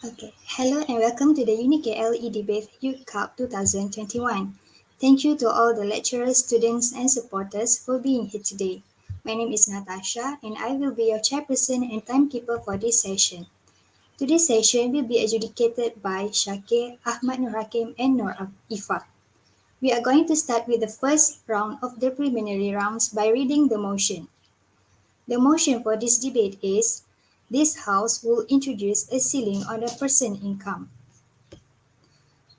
Okay, hello and welcome to the Udyc Debate Youth Cup 2021. Thank you to all the lecturers, students, and supporters for being here today. My name is Natasha, and I will be your chairperson and timekeeper for this session. Today's session will be adjudicated by Shakir, Ahmad Nur Hakim, and Nur Ifa. We are going to start with the first round of the preliminary rounds by reading the motion. The motion for this debate is this House will introduce a ceiling on the person income.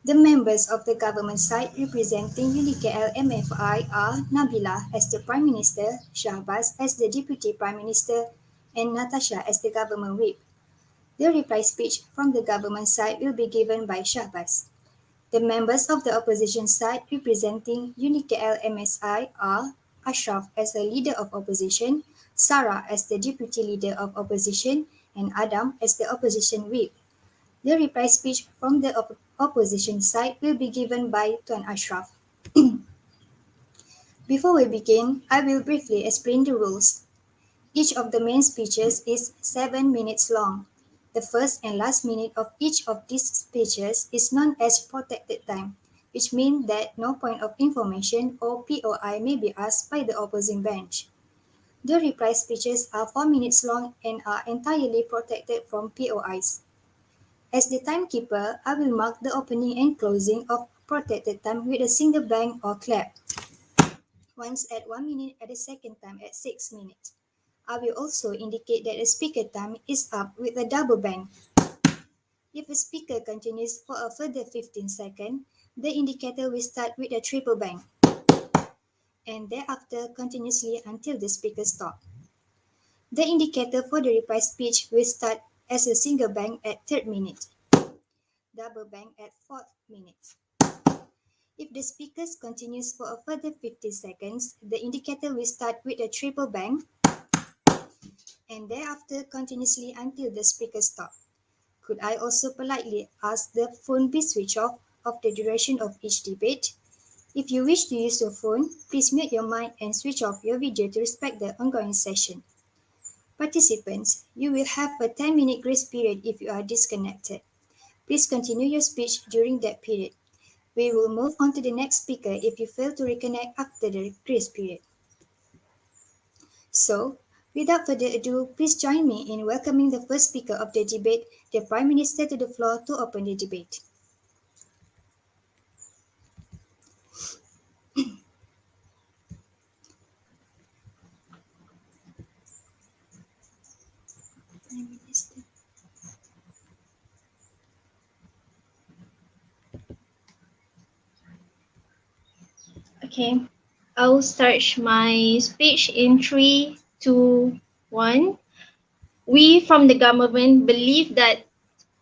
The members of the government side representing UDKL-MFI are Nabila as the Prime Minister, Shahbaz as the Deputy Prime Minister, and Natasha as the government whip. The reply speech from the government side will be given by Shahbaz. The members of the opposition side representing UDKL-MSI are Ashraf as the Leader of Opposition, Sarah as the Deputy Leader of Opposition, and Adam as the Opposition Whip. The reply speech from the opposition side will be given by Tuan Ashraf. Before we begin, I will briefly explain the rules. Each of the main speeches is 7 minutes long. The first and last minute of each of these speeches is known as protected time, which means that no point of information or POI may be asked by the opposing bench. The reply speeches are 4 minutes long and are entirely protected from POIs. As the timekeeper, I will mark the opening and closing of protected time with a single bang or clap, once at 1 minute at the second time at 6 minutes. I will also indicate that the speaker time is up with a double bang. If a speaker continues for a further 15 seconds, the indicator will start with a triple bang, and thereafter continuously until the speaker stops. The indicator for the reply speech will start as a single bang at 3rd minute, double bang at 4th minute. If the speaker continues for a further 50 seconds, the indicator will start with a triple bang and thereafter continuously until the speaker stops. Could I also politely ask the phone be switched off of the duration of each debate? If you wish to use your phone, please mute your mic and switch off your video to respect the ongoing session. Participants, you will have a 10-minute grace period if you are disconnected. Please continue your speech during that period. We will move on to the next speaker if you fail to reconnect after the grace period. So, without further ado, please join me in welcoming the first speaker of the debate, the Prime Minister, to the floor to open the debate. Prime Minister. Okay, I'll start my speech in 3, 2, 1. We from the government believe that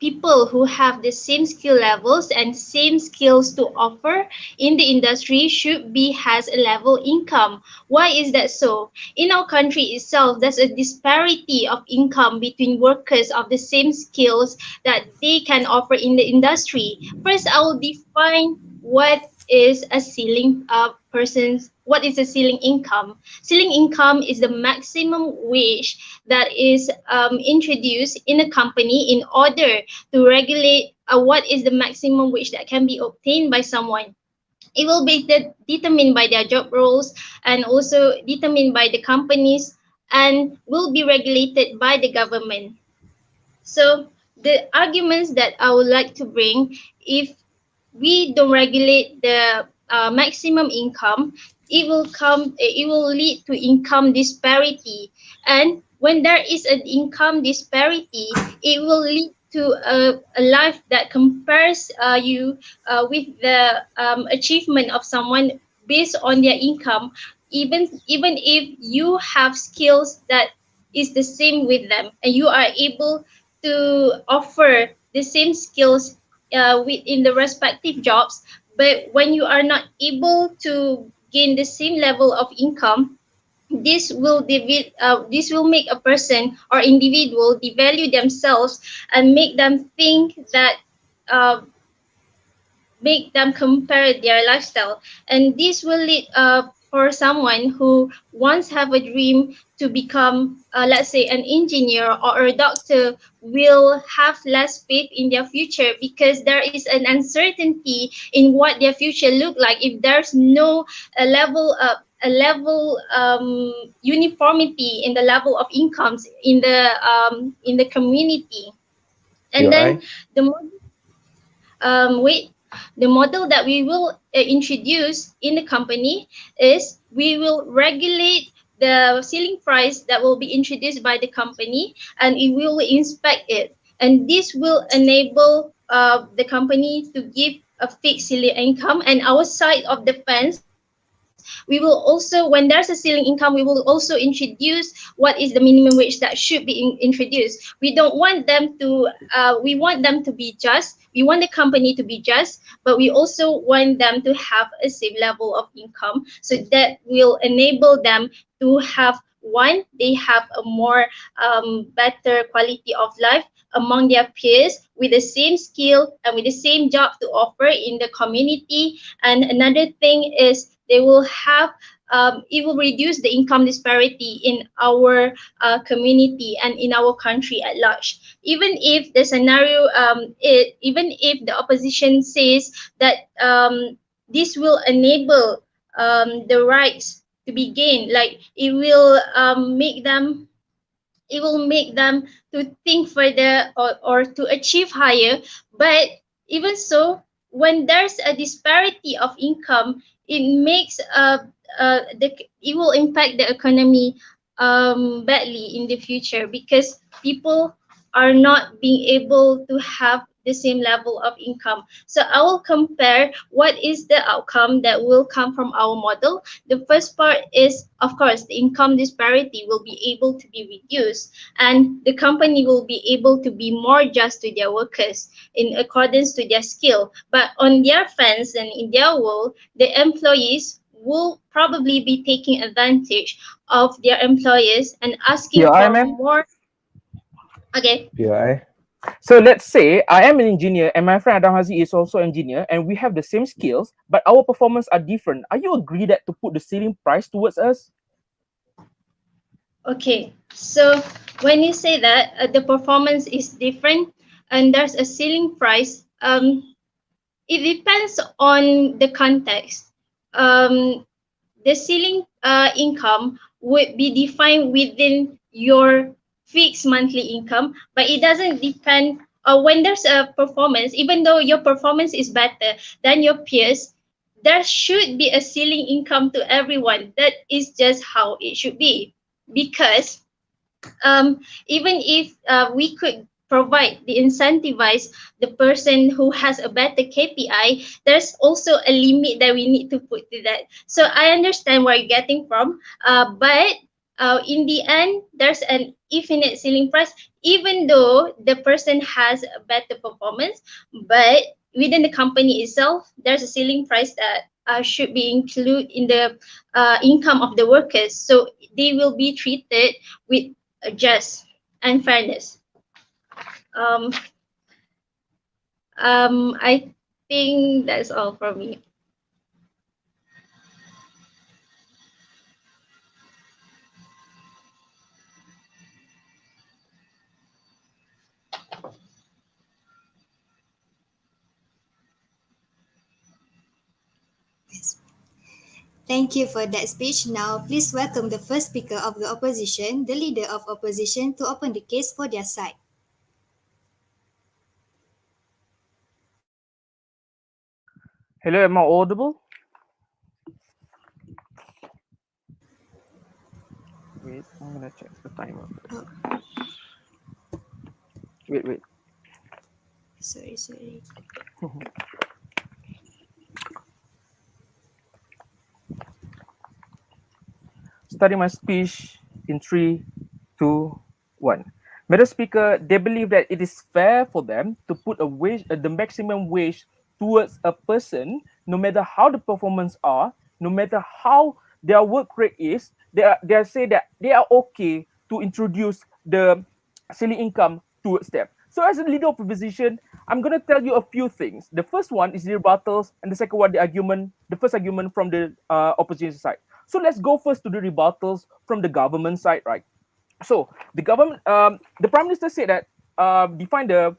people who have the same skill levels and same skills to offer in the industry should be has a level income. Why is that so? In our country itself, there's a disparity of income between workers of the same skills that they can offer in the industry. First, I will define what is a ceiling what is a ceiling income. Ceiling income is the maximum wage that is introduced in a company in order to regulate what is the maximum wage that can be obtained by someone. It will be determined by their job roles and also determined by the companies and will be regulated by the government. So the arguments that I would like to bring, if we don't regulate the maximum income, it will lead to income disparity, and when there is an income disparity, it will lead to a life that compares you with the achievement of someone based on their income, even if you have skills that is the same with them and you are able to offer the same skills within the respective jobs, but when you are not able to gain the same level of income, this will make a person or individual devalue themselves and make them think that make them compare their lifestyle, and this will lead for someone who once have a dream to become, let's say, an engineer or a doctor, will have less faith in their future because there is an uncertainty in what their future look like if there's no a level uniformity in the level of incomes in the community. And then POI. the wait, the model that we will introduce in the company is we will regulate the ceiling price that will be introduced by the company, and it will inspect it, and this will enable the company to give a fixed ceiling income. And our side of the fence, we will also, when there's a ceiling income, we will also introduce what is the minimum wage that should be introduced. We don't want them to we want them to be just, we want the company to be just, but we also want them to have a same level of income, so that will enable them to have, one, they have a more better quality of life among their peers with the same skill and with the same job to offer in the community. And another thing is they will have, it will reduce the income disparity in our community and in our country at large. Even if the scenario, even if the opposition says that this will enable the rights to be gained, like it will make them to think further, or to achieve higher. But even so, when there's a disparity of income, it makes it will impact the economy badly in the future, because people are not being able to have the same level of income. So I will compare what is the outcome that will come from our model. The first part is, of course, the income disparity will be able to be reduced, and the company will be able to be more just to their workers in accordance to their skill. But on their fence and in their world, the employees will probably be taking advantage of their employers and asking POI, for ma'am. more. Okay. POI. So let's say I am an engineer and my friend Adam Hazi is also an engineer and we have the same skills, but our performance are different. Are you agree that to put the ceiling price towards us? Okay, so when you say that the performance is different and there's a ceiling price, it depends on the context. Um, the ceiling income would be defined within your fixed monthly income, but it doesn't depend. When there's a performance, even though your performance is better than your peers, there should be a ceiling income to everyone. That is just how it should be, because even if we could provide the incentivize the person who has a better KPI, there's also a limit that we need to put to that. So I understand where you're getting from, but in the end, there's an infinite ceiling price, even though the person has a better performance, but within the company itself, there's a ceiling price that should be included in the income of the workers. So they will be treated with just and fairness. Um, I think that's all from me. Yes. Thank you for that speech. Now, please welcome the first speaker of the opposition, the leader of opposition, to open the case for their side. Hello, am I audible? Wait, I'm gonna check the timer first. Oh, Wait. sorry. Starting my speech in 3, 2, 1. Madam Speaker, they believe that it is fair for them to put a wage, the maximum wage towards a person, no matter how the performance are, no matter how their work rate is. They are say that they are okay to introduce the ceiling income towards them. So as a leader of opposition, I'm gonna tell you a few things. The first one is the rebuttals, and the second one the argument. The first argument from the opposition side. So let's go first to the rebuttals from the government side, right? So the government, the prime minister said that define that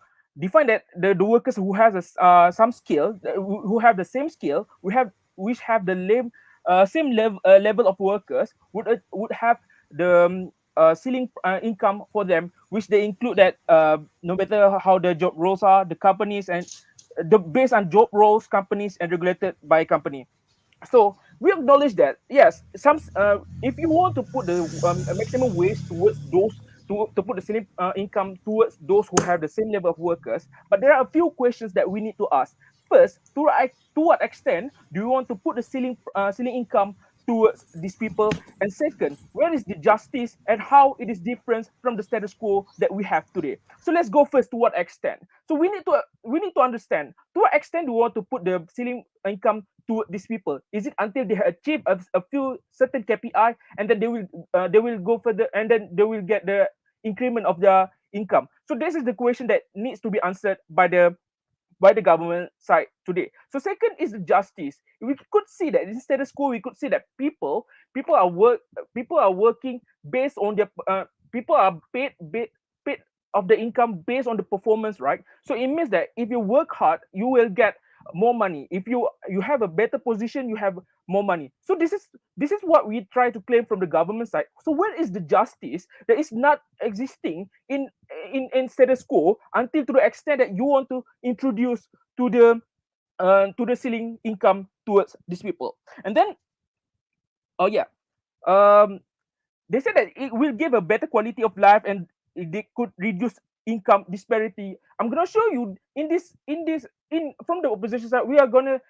the workers who has some skill, who have the same skill, we have which have the same level of workers would have the ceiling income for them, which they include that no matter how the job roles are, the companies and the based on job roles, companies and regulated by company. So we acknowledge that yes, if you want to put the a maximum wage towards those to put the same income towards those who have the same level of workers, but there are a few questions that we need to ask. First, to what extent do you want to put the ceiling income towards these people? And second, where is the justice and how it is different from the status quo that we have today? So let's go first to what extent. So we need to understand to what extent do we want to put the ceiling income to these people. Is it until they achieve a few certain KPI and then they will go further and then they will get the increment of their income? So this is the question that needs to be answered by the government side today. So second is justice. We could see that in status quo, we could see that people are working based on their people are paid of the income based on the performance, right? So it means that if you work hard, you will get more money. If you have a better position, you have more money. So this is what we try to claim from the government side. So where is the justice that is not existing in status quo until to the extent that you want to introduce to the ceiling income towards these people? And then oh yeah, um they said that it will give a better quality of life and they could reduce income disparity. I'm gonna show you in from the opposition side. We are gonna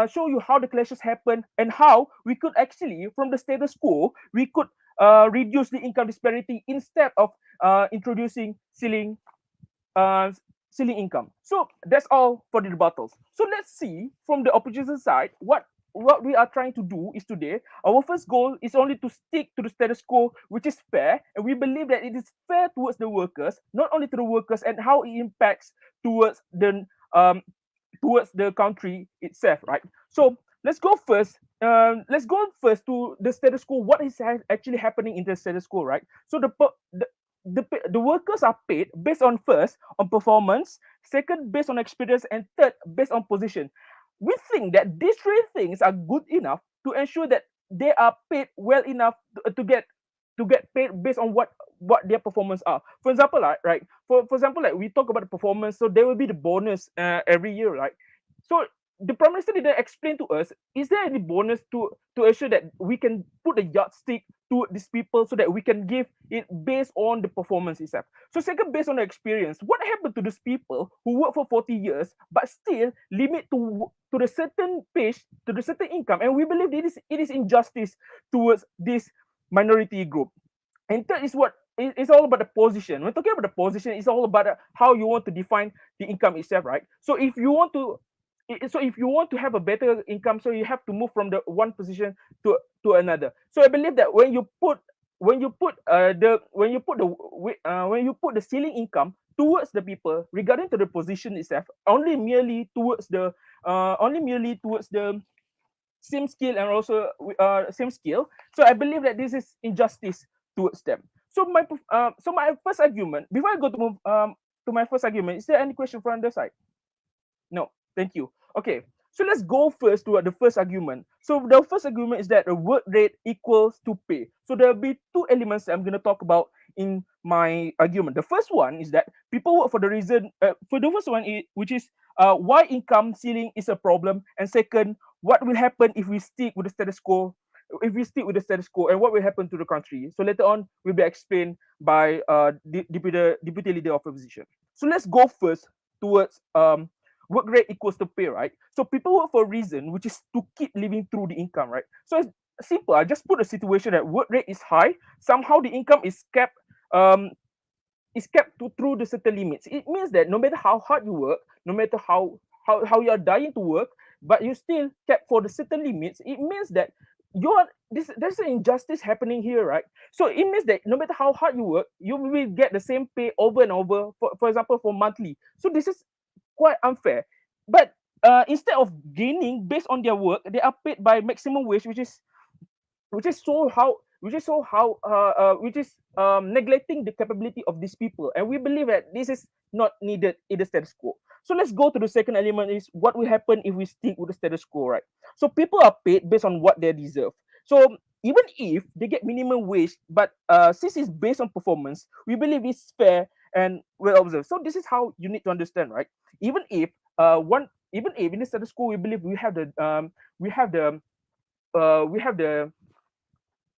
show you how the clashes happen and how we could actually from the status quo we could reduce the income disparity instead of introducing uh, ceiling income. So that's all for the rebuttals. So let's see from the opposition side what we are trying to do is today. Our first goal is only to stick to the status quo, which is fair, and we believe that it is fair towards the workers, not only to the workers, and how it impacts towards the um towards the country itself, right? So let's go first. Let's go first to the status quo. What is actually happening in the status quo, right? So the workers are paid based on first on performance, second based on experience, and third based on position. We think that these three things are good enough to ensure that they are paid well enough to get paid based on what their performance are. For example, right? For example, like we talk about the performance, so there will be the bonus every year, right? So the prime minister didn't explain to us, is there any bonus to ensure that we can put a yardstick to these people so that we can give it based on the performance itself? So second, based on the experience, what happened to these people who work for 40 years but still limit to the certain page, to the certain income? And we believe it is injustice towards this minority group. And third is it's all about the position. When talking about the position, it's all about how you want to define the income itself, right? So if you want to have a better income, so you have to move from the one position to another. So I believe that when you put the ceiling income towards the people regarding to the position itself, only merely towards the same skill and also same skill. So I believe that this is injustice towards them. So my first argument, before I go to my first argument, is there any question from the side? No, thank you. Okay, so let's go first to the first argument. So the first argument is that the work rate equals to pay. So there'll be two elements that I'm going to talk about in my argument. The first one is that people work for the reason. For the first one, which is why income ceiling is a problem, and second, what will happen if we stick with the status quo. If we stick with the status quo, and what will happen to the country? So later on, will be explained by deputy leader of opposition. So let's go first towards work rate equals to pay, right? So people work for a reason, which is to keep living through the income, right? So it's simple. I just put a situation that work rate is high. Somehow the income um, is kept through the certain limits. It means that no matter how hard you work, no matter how you are dying to work, but you still kept for the certain limits. It means that there's an injustice happening here, right? So it means that no matter how hard you work, you will get the same pay over and over. For example, for monthly. So this is quite unfair. But instead of gaining based on their work, they are paid by maximum wage, which is which is neglecting the capability of these people, and we believe that this is not needed in the status quo. So let's go to the second element, is what will happen if we stick with the status quo, right? So people are paid based on what they deserve. So even if they get minimum wage, but since it's based on performance, we believe it's fair and well observed. So this is how you need to understand, right? Even if even if in the status quo we believe we have the uh, we have the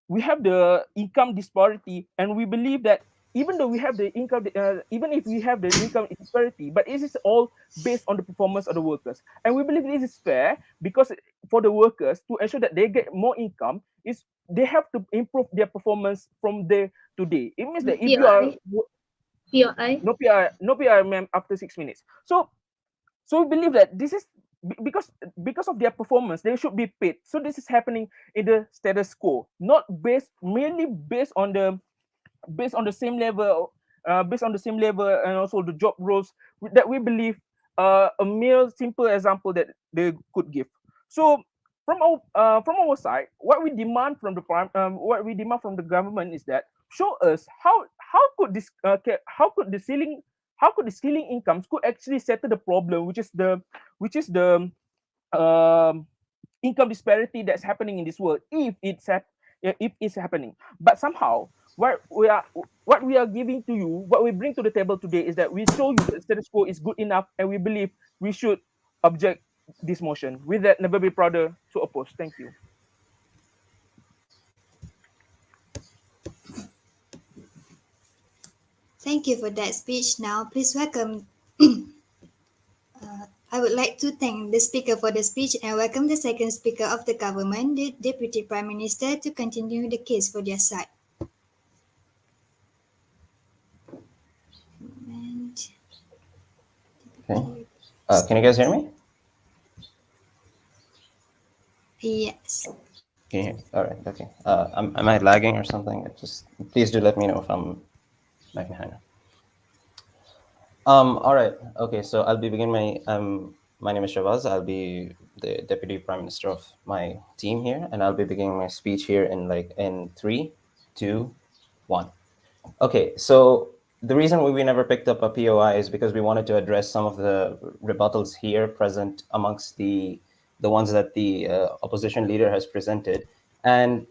we have the income disparity, and we believe that even though we have the income even if we have the income disparity, but it is all based on the performance of the workers, and we believe this is fair, because for the workers to ensure that they get more income is they have to improve their performance from day to day. It means that if you are POI. POI. no PI, ma'am, after 6 minutes. So we believe that this is because of their performance they should be paid. So this is happening in the status quo, not merely based on the same level, and also the job roles that we believe, a mere simple example that they could give. So from our side, what we demand from the government is that show us how could the ceiling how could the ceiling incomes could actually settle the problem, which is the um, income disparity that's happening in this world, if it's happening. But somehow what we are giving to you, what we bring to the table today, is that we show you that the status quo is good enough, and we believe we should object this motion. With that, never be prouder to oppose. Thank you. Thank you for that speech. Now, please welcome. I would like to thank the speaker for the speech and welcome the second speaker of the government, the Deputy Prime Minister, to continue the case for their side. And Okay. Can you guys hear me? yes. Can you hear? All right. Okay. Am I lagging or something? Just please do let me know if I'm lagging behind. All right. Okay. So I'll be beginning my name is Shavaz. I'll be the Deputy Prime Minister of my team here, and I'll be beginning my speech here in 3, 2, 1. Okay, so the reason we never picked up a POI is because we wanted to address some of the rebuttals here present amongst the ones that the opposition leader has presented, and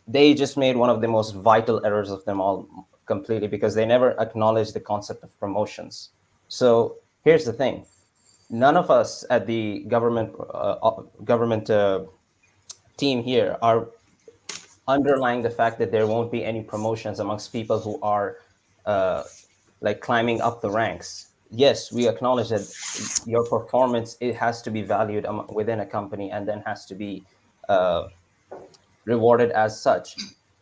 they just made one of the most vital errors of them all completely, because they never acknowledged the concept of promotions. So here's the thing: none of us at the government team here are underlying the fact that there won't be any promotions amongst people who are uh, like climbing up the ranks. Yes, we acknowledge that your performance, it has to be valued within a company and then has to be uh, rewarded as such.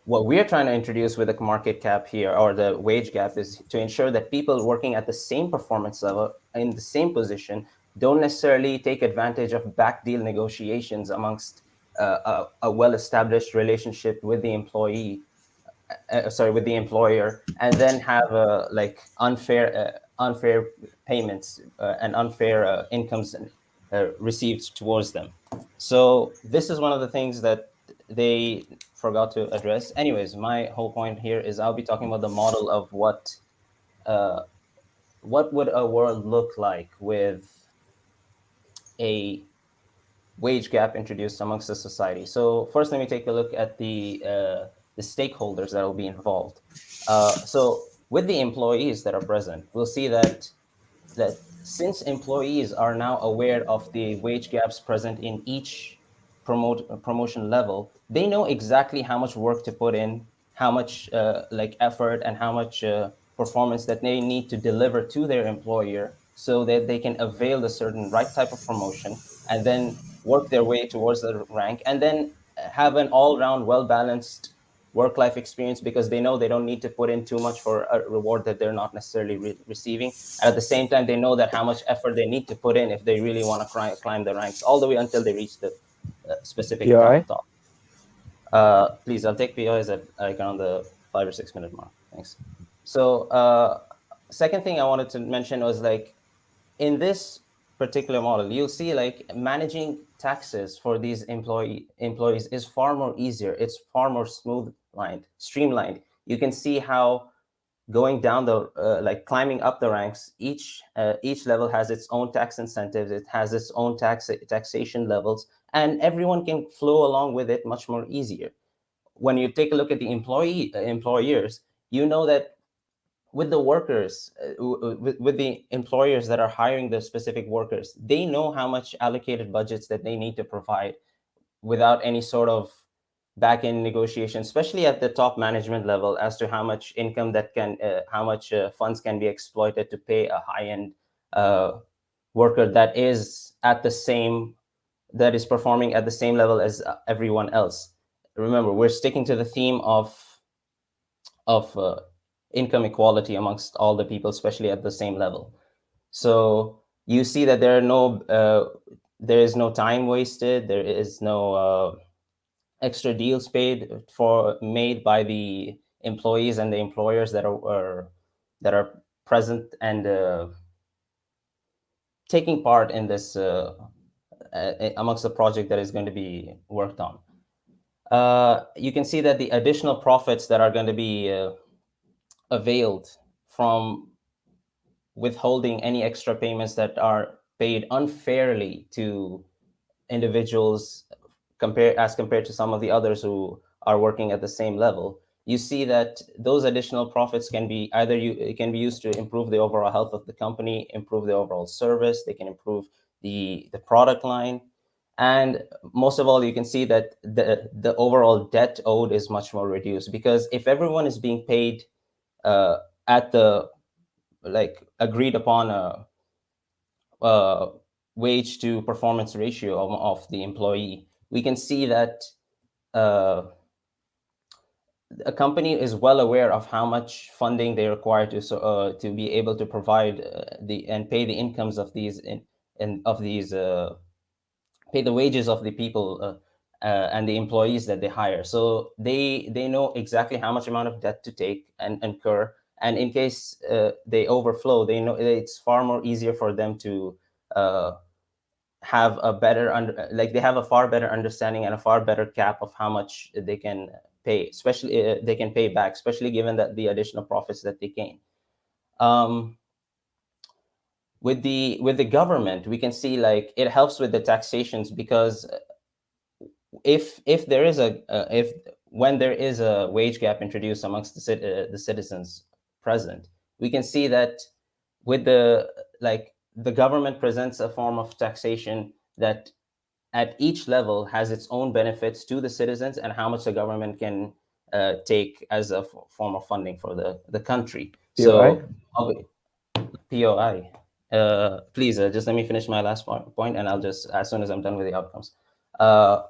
What we're trying to introduce with the market cap here, or the wage gap, is to ensure that people working at the same performance level in the same position don't necessarily take advantage of back deal negotiations amongst a well-established relationship with the with the employer, and then have like unfair payments and unfair incomes received towards them. So this is one of the things that they forgot to address. Anyways, my whole point here is I'll be talking about the model of uh, what would a world look like with a wage gap introduced amongst the society. So first, let me take a look at the stakeholders that will be involved. So with the employees that are present, we'll see that since employees are now aware of the wage gaps present in each promotion level, they know exactly how much work to put in, how much like effort and how much performance that they need to deliver to their employer, so that they can avail the certain right type of promotion, and then work their way towards the rank, and then have an all-round well-balanced work-life experience, because they know they don't need to put in too much for a reward that they're not necessarily receiving. And at the same time, they know that how much effort they need to put in if they really want to climb the ranks all the way until they reach the specific PI. top. Please, I'll take POs at like around the 5 or 6 minute mark. Thanks. So second thing I wanted to mention was, like, in this particular model, you'll see like managing taxes for these employees is far more easier. It's far more streamlined. You can see how going down the like climbing up the ranks, each level has its own tax incentives, it has its own taxation levels, and everyone can flow along with it much more easier. When you take a look at the employers, you know that with the workers, with the employers that are hiring the specific workers, they know how much allocated budgets that they need to provide without any sort of back end negotiation, especially at the top management level, as to how much income that can, how much funds can be exploited to pay a high end uh, worker that is at the same, that is performing at the same level as everyone else. Remember, we're sticking to the theme of income equality amongst all the people, especially at the same level. So you see that there is no time wasted. There is no extra deals made by the employees and the employers that are present and taking part in this amongst the project that is going to be worked on. You can see that the additional profits that are going to be availed from withholding any extra payments that are paid unfairly to individuals compared to some of the others who are working at the same level. You see that those additional profits can be it can be used to improve the overall health of the company, improve the overall service, they can improve the product line, and most of all, you can see that the overall debt owed is much more reduced, because if everyone is being paid at the like agreed upon uh, wage to performance ratio of the employee, we can see that uh, a company is well aware of how much funding they require to be able to provide the and pay the incomes of these in of these pay the wages of the people and the employees that they hire. So they know exactly how much amount of debt to take and incur, and in case they overflow, they know it's far more easier for them to uh, have a better like they have a far better understanding and a far better cap of how much they can pay, especially they can pay back, especially given that the additional profits that they gain. Um, with the government, we can see like it helps with the taxations, because if there is a if when there is a wage gap introduced amongst the citizens present, we can see that with the government presents a form of taxation that at each level has its own benefits to the citizens and how much the government can take as a form of funding for the country. POI. So POI. Please just let me finish my last point, and I'll just, as soon as I'm done with the outcomes. Uh,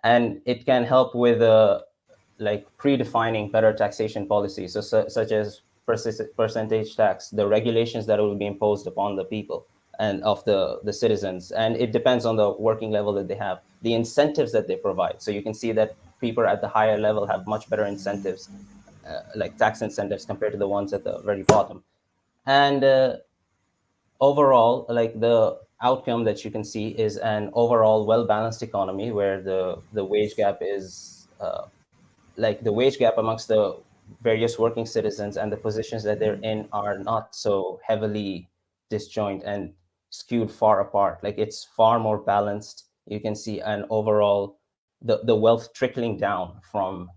and it can help with like predefining better taxation policies, such as percentage tax, the regulations that will be imposed upon the people and of the citizens. And it depends on the working level that they have, the incentives that they provide. So you can see that people at the higher level have much better incentives, like tax incentives, compared to the ones at the very bottom. And overall, like the outcome that you can see is an overall well-balanced economy where the wage gap is like the wage gap amongst the various working citizens and the positions that they're in are not so heavily disjoint and skewed far apart. Like it's far more balanced. You can see an overall the wealth trickling down from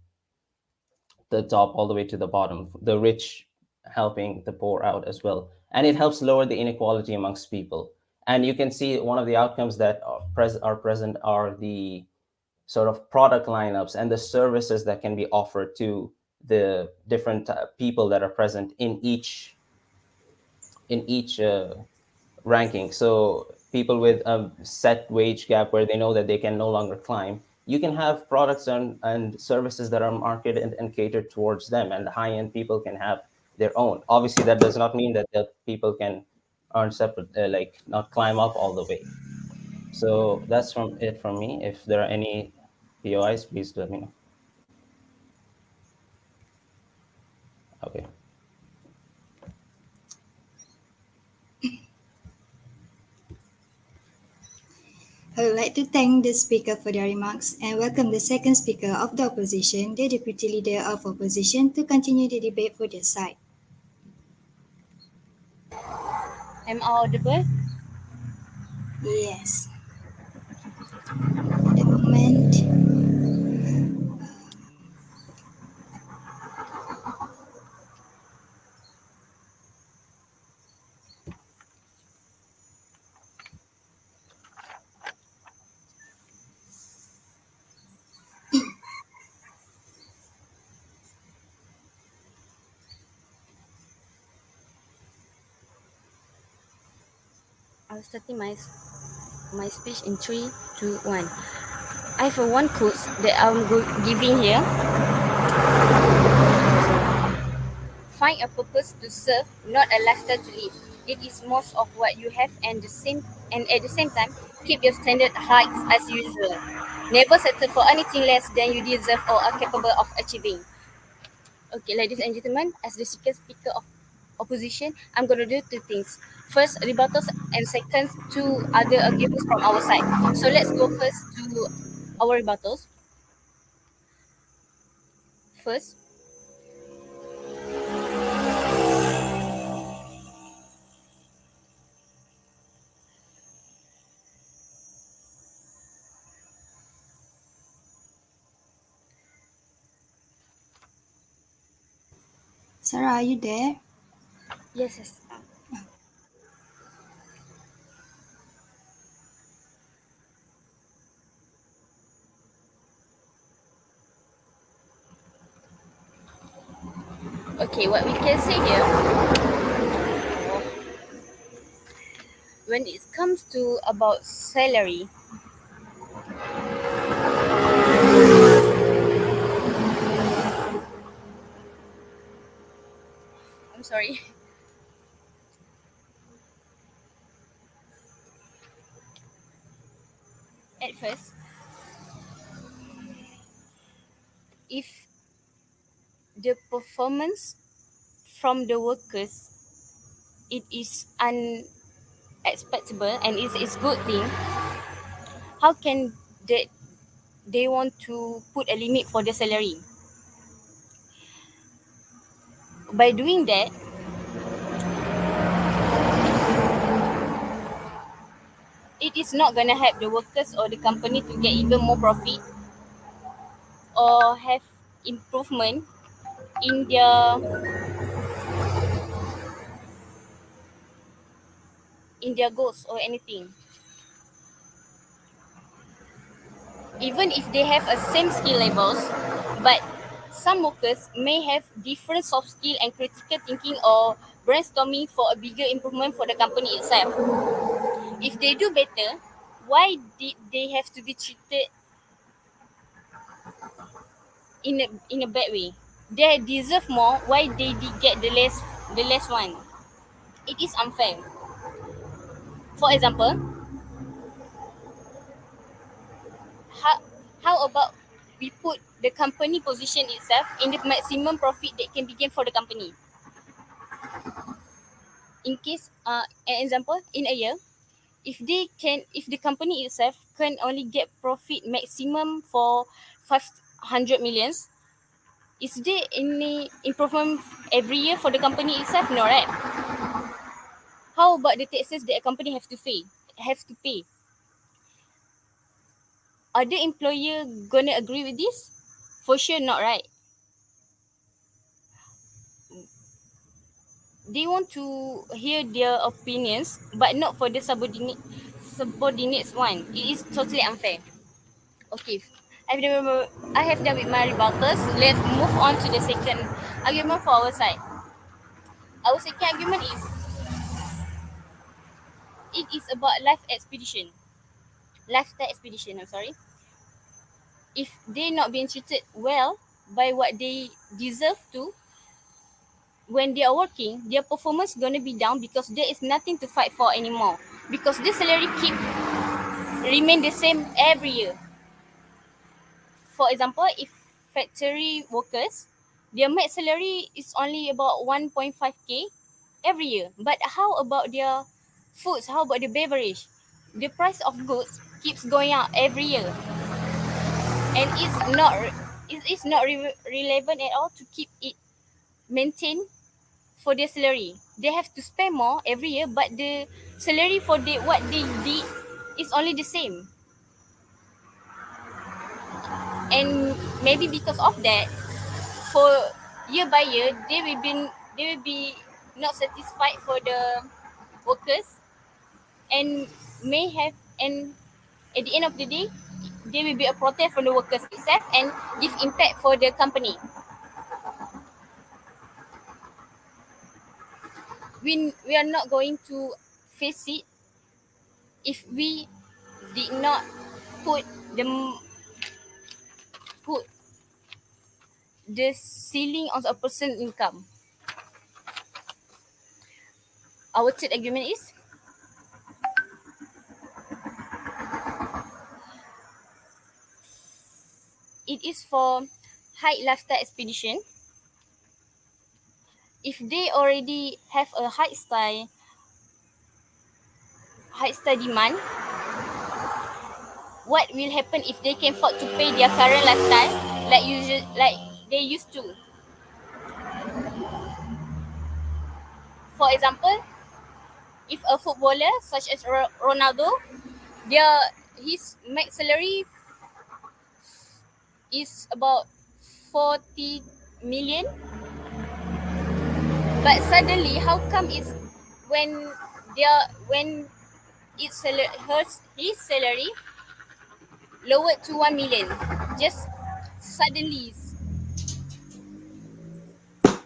the top all the way to the bottom, the rich helping the poor out as well. And it helps lower the inequality amongst people. And you can see one of the outcomes that are present are the sort of product lineups and the services that can be offered to the different people that are present in each ranking. So people with a set wage gap where they know that they can no longer climb, you can have products and services that are marketed and catered towards them, and the high-end people can have their own. Obviously, that does not mean that the people can earn separate, like not climb up all the way. So that's from me. If there are any POIs, please let me know. Okay. I would like to thank the speaker for their remarks and welcome the second speaker of the opposition, the deputy leader of opposition, to continue the debate for their side. Am I audible? Yes. At the moment, I'll starting my speech in 3, 2, 1. I have one quote that I'm giving here. Find a purpose to serve, not a lifestyle to live. It is most of what you have, and at the same time, keep your standard high as usual. Never settle for anything less than you deserve or are capable of achieving. Okay, ladies and gentlemen, as the second speaker of opposition, I'm going to do two things. First, rebuttals, and second, two other arguments from our side. So let's go first to our rebuttals. First, Sarah, are you there? yes. Okay, what we can say here, when it comes to about salary, I'm sorry. At first, if the performance from the workers it is unexpectable and it's good thing, how can they want to put a limit for the salary? By doing that, it is not gonna help the workers or the company to get even more profit or have improvement in their goals or anything. Even if they have a same skill levels, but some workers may have different soft skill and critical thinking or brainstorming for a bigger improvement for the company itself. If they do better, why did they have to be treated in a bad way? They deserve more. Why they did get the less one? It is unfair. For example, how how about we put the company position itself in the maximum profit that can be gained for the company? In case, an example, in a year, if the company itself can only get profit maximum for 500 millions, is there any improvement every year for the company itself? No, right? How about the taxes that a company have to pay? Are the employer gonna agree with this? For sure not, right? They want to hear their opinions, but not for the subordinates one. It is totally unfair. Okay, I have done with my rebuttals. Let's move on to the second argument for our side. Our second argument is it is about lifestyle expedition. I'm sorry. If they not being treated well by what they deserve to, when they are working, their performance gonna be down because there is nothing to fight for anymore. Because the salary keep remain the same every year. For example, if factory workers, their max salary is only about 1.5k every year. But how about their foods? How about the beverage? The price of goods keeps going up every year, and it's not relevant at all to keep it maintained for their salary. They have to spend more every year, but the salary for what they did is only the same. And maybe because of that, for year by year, they will be not satisfied for the workers, and may have and at the end of the day, there will be a protest from the workers itself and give impact for the company. We are not going to face it if we did not put the put the ceiling on a person's income. Our third argument is it is for high lifestyle expedition. If they already have a high style demand, what will happen if they can afford to pay their current lifestyle like they used to? For example, if a footballer such as Ronaldo, his max salary is about 40 million, but suddenly how come it's when when his salary lowered to 1 million, just suddenly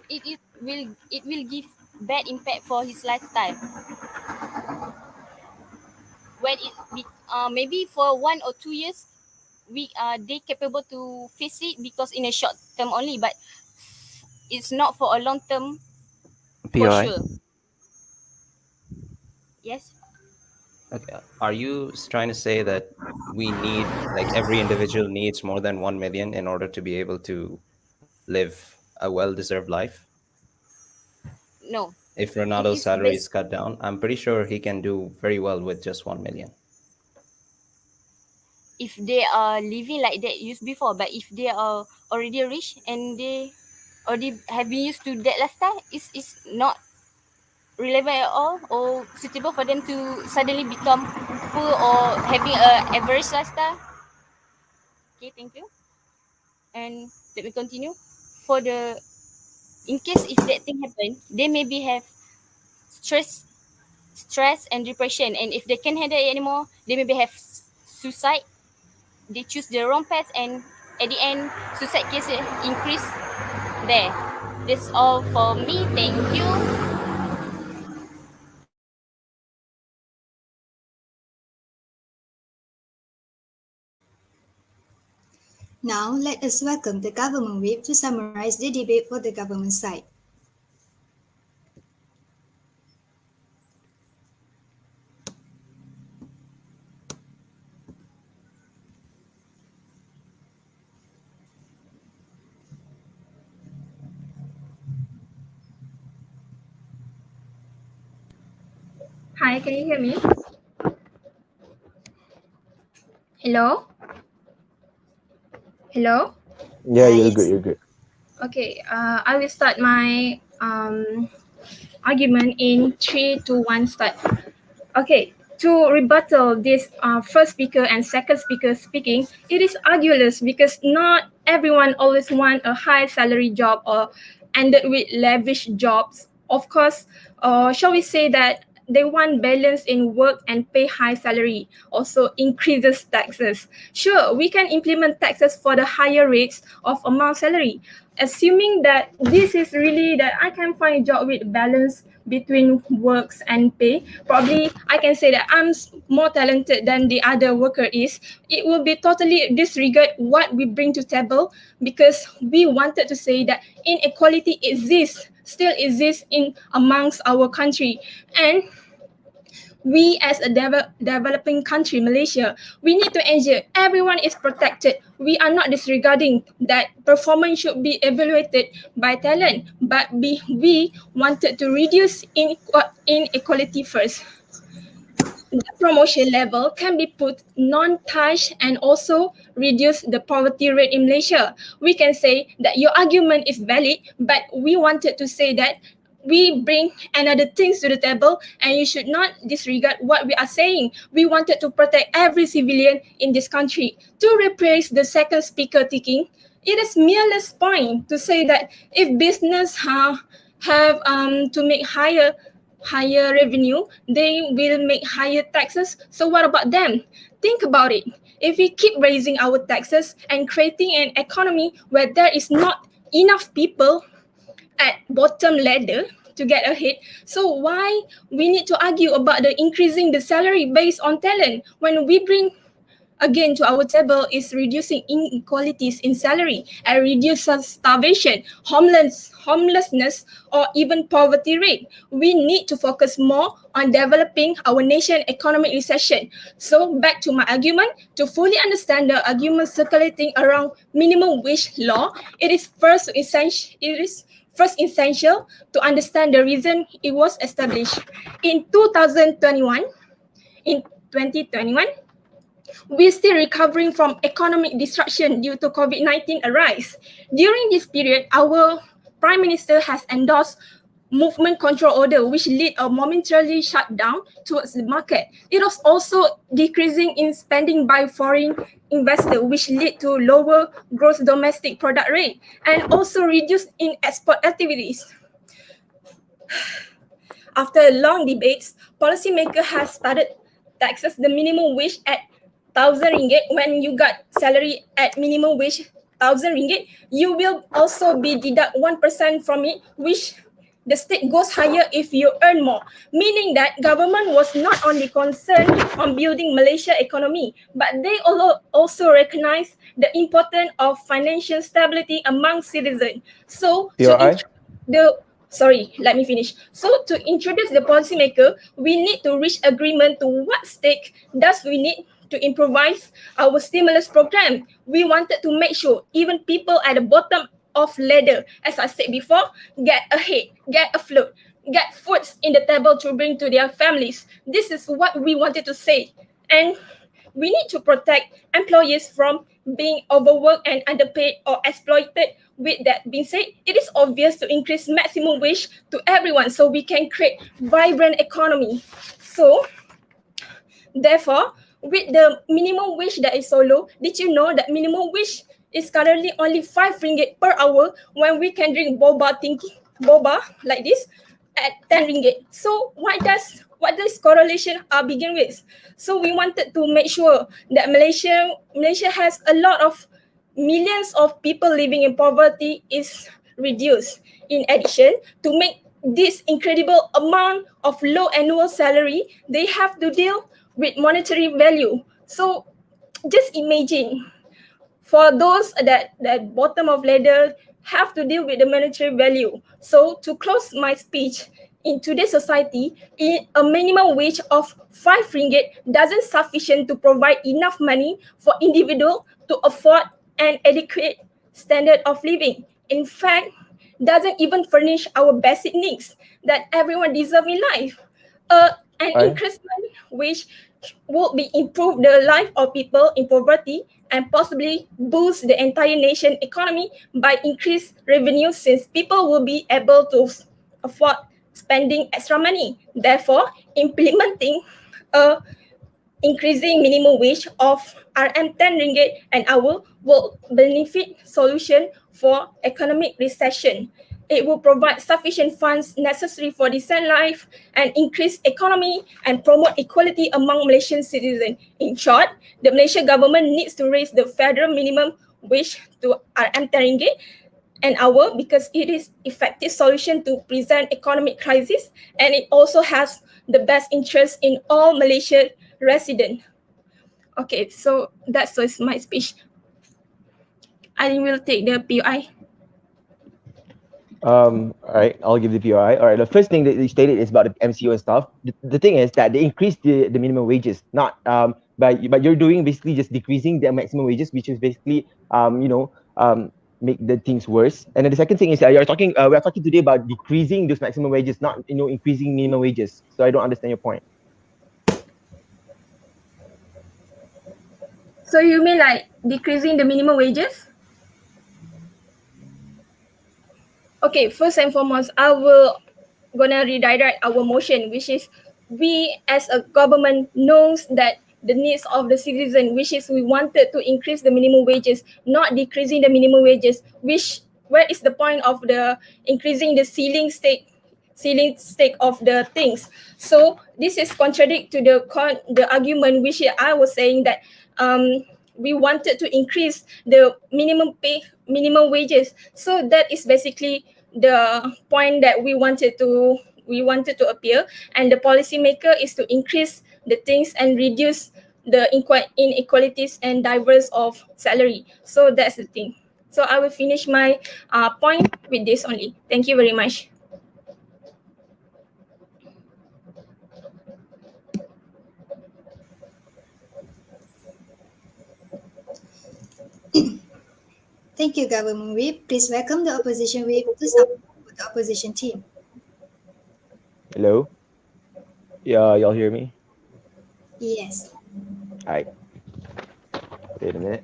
it will give bad impact for his lifetime. When maybe for 1 or 2 years, they capable to face it because in a short term only, but it's not for a long term for POI. sure. Yes. Okay. Are you trying to say that we need, like, every individual needs more than 1 million in order to be able to live a well-deserved life? No, If it Ronaldo's is salary is based. cut down, I'm pretty sure he can do very well with just 1 million. If they are living like that used before, but if they are already rich and they already have been used to that lifestyle, it's not relevant at all or suitable for them to suddenly become poor or having a average lifestyle. Okay, thank you. And let me continue. For the in case if that thing happen, they maybe have stress stress and depression, and if they can't handle it anymore, they maybe have suicide. They choose the wrong path, and at the end, suicide cases increase there. That's all for me. Thank you. Now, let us welcome the government whip to summarize the debate for the government side. Hi, can you hear me? Hello? Hello? Yeah, you're good. Yes. You're good. Okay, I will start my argument in 3, 2, 1, start. Okay, to rebuttal this first speaker and second speaker speaking, it is argueless because not everyone always want a high salary job or ended with lavish jobs. Of course, shall we say that they want balance in work and pay high salary, also increases taxes. Sure, we can implement taxes for the higher rates of amount salary, assuming that this is really that I can find a job with balance between works and pay. Probably I can say that I'm more talented than the other worker is. It will be totally disregard what we bring to table because we wanted to say that inequality exists, still exists in amongst our country. And we as a developing country, Malaysia, we need to ensure everyone is protected. We are not disregarding that performance should be evaluated by talent, but we wanted to reduce inequality first. the promotion level can be put non-touch and also reduce the poverty rate in Malaysia. We can say that your argument is valid, but we wanted to say that we bring another things to the table and you should not disregard what we are saying. We wanted to protect every civilian in this country. To replace the second speaker thinking, it is merely point to say that if business have to make higher revenue, they will make higher taxes. So what about them? Think about it. If we keep raising our taxes and creating an economy where there is not enough people at bottom ladder to get ahead, so why we need to argue about the increasing the salary based on talent when we bring again to our table is reducing inequalities in salary and reduce starvation, homelessness, or even poverty rate. We need to focus more on developing our nation economic recession. So back to my argument, to fully understand the argument circulating around minimum wage law, it is first essential to understand the reason it was established. In 2021, in 2021, we're still recovering from economic disruption due to COVID-19 arise. During this period, our Prime Minister has endorsed movement control order, which lead a momentarily shutdown towards the market. It was also decreasing in spending by foreign investor, which lead to lower gross domestic product rate and also reduced in export activities. After long debates, policymaker has started taxes the minimum wage at 1,000 ringgit. When you got salary at minimum wage 1,000 ringgit, you will also be deduct 1% from it, which the state goes higher if you earn more, meaning that government was not only concerned on building Malaysia economy, but they also recognize the importance of financial stability among citizens. So PRI? let me finish. So to introduce the policymaker, we need to reach agreement to what stake does we need to improvise our stimulus program. We wanted to make sure even people at the bottom of ladder, as I said before, get ahead, get afloat, get foods in the table to bring to their families. This is what we wanted to say. And we need to protect employees from being overworked and underpaid or exploited. With that being said, it is obvious to increase maximum wage to everyone so we can create vibrant economy. So therefore, with the minimum wage that is so low, did you know that minimum wage is currently only 5 ringgit per hour when we can drink boba like this at 10 ringgit? So what does correlation begin with? So we wanted to make sure that Malaysia has a lot of millions of people living in poverty is reduced. In addition, to make this incredible amount of low annual salary, they have to deal with monetary value. So just imagine, for those that bottom of ladder have to deal with the monetary value. So to close my speech, in today's society, a minimum wage of 5 ringgit doesn't sufficient to provide enough money for individual to afford an adequate standard of living. In fact, doesn't even furnish our basic needs that everyone deserves in life. An increasement which would be improve the life of people in poverty and possibly boost the entire nation economy by increased revenue, since people will be able to afford spending extra money. Therefore, implementing a increasing minimum wage of RM 10 ringgit an hour will benefit solution for economic recession. It will provide sufficient funds necessary for decent life and increase economy and promote equality among Malaysian citizens. In short, the Malaysian government needs to raise the federal minimum wage to RM 10 ringgit an hour because it is effective solution to present economic crisis, and it also has the best interest in all Malaysian residents. Okay, so that's my speech. I will take the PI. All right, I'll give the POI. All right, the first thing that you stated is about the MCO and stuff. The thing is that they increased the minimum wages, not but you're doing basically just decreasing the maximum wages, which is basically make the things worse. And then the second thing is we're talking today about decreasing those maximum wages, not increasing minimum wages. So I don't understand your point. So you mean like decreasing the minimum wages? Okay, first and foremost, I will gonna redirect our motion, which is we as a government knows that the needs of the citizen, which is we wanted to increase the minimum wages, not decreasing the minimum wages. Which where is the point of the increasing the ceiling stake of the things? So this is contradict to the argument which I was saying that we wanted to increase the minimum wages. So that is basically the point that we wanted to appear, and the policymaker is to increase the things and reduce the inequalities and diverse of salary. So that's the thing. So I will finish my point with this only. Thank you very much. Thank you, Government Whip. Please welcome the Opposition Whip to support the opposition team. Hello? Yeah, y'all hear me? Yes. All right. Wait a minute.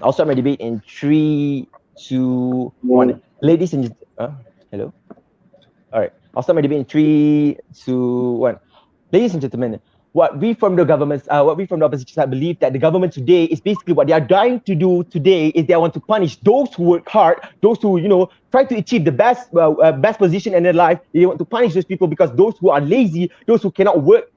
I'll start my debate in 3, 2, 1. Ladies and hello. All right. I'll start my debate in 3, 2, 1. Ladies and gentlemen, what we from the opposition side believe that the government today is basically what they are trying to do today is they want to punish those who work hard, those who try to achieve the best position in their life. They want to punish those people because those who are lazy, those who cannot work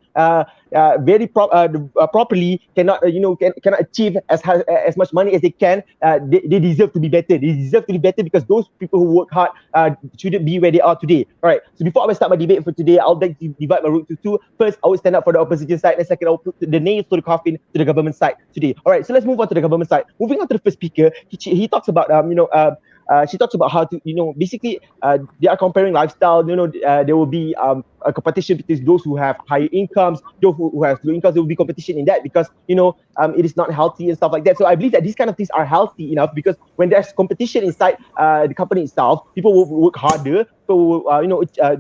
properly, cannot achieve as much money as they can. They deserve to be better. They deserve to be better because those people who work hard shouldn't be where they are today. All right. So before I start my debate for today, I'll like to divide my route to two. First, I will stand up for the opposition side, and second, I'll put the nails to the coffin to the government side today. All right. So let's move on to the government side. Moving on to the first speaker, he talks about she talks about how to basically they are comparing lifestyle. There will be a competition between those who have higher incomes, those who have low incomes. There will be competition in that because it is not healthy and stuff like that. So I believe that these kind of things are healthy enough because when there's competition inside the company itself, people will work harder. So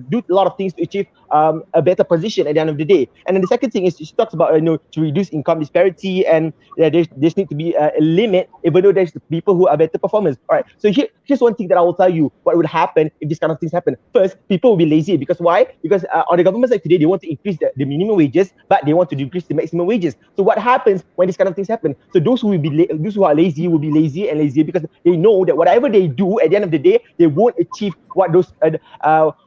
do a lot of things to achieve a better position at the end of the day. And then the second thing is she talks about to reduce income disparity, and there's need to be a limit, even though there's people who are better performers. All right. So here's one thing that I will tell you what would happen if these kind of things happen. First, people will be lazy because why? Because on the government side today, they want to increase the minimum wages, but they want to decrease the maximum wages. So what happens when these kind of things happen? So those who are lazy will be lazy and lazier because they know that whatever they do at the end of the day, they won't achieve what those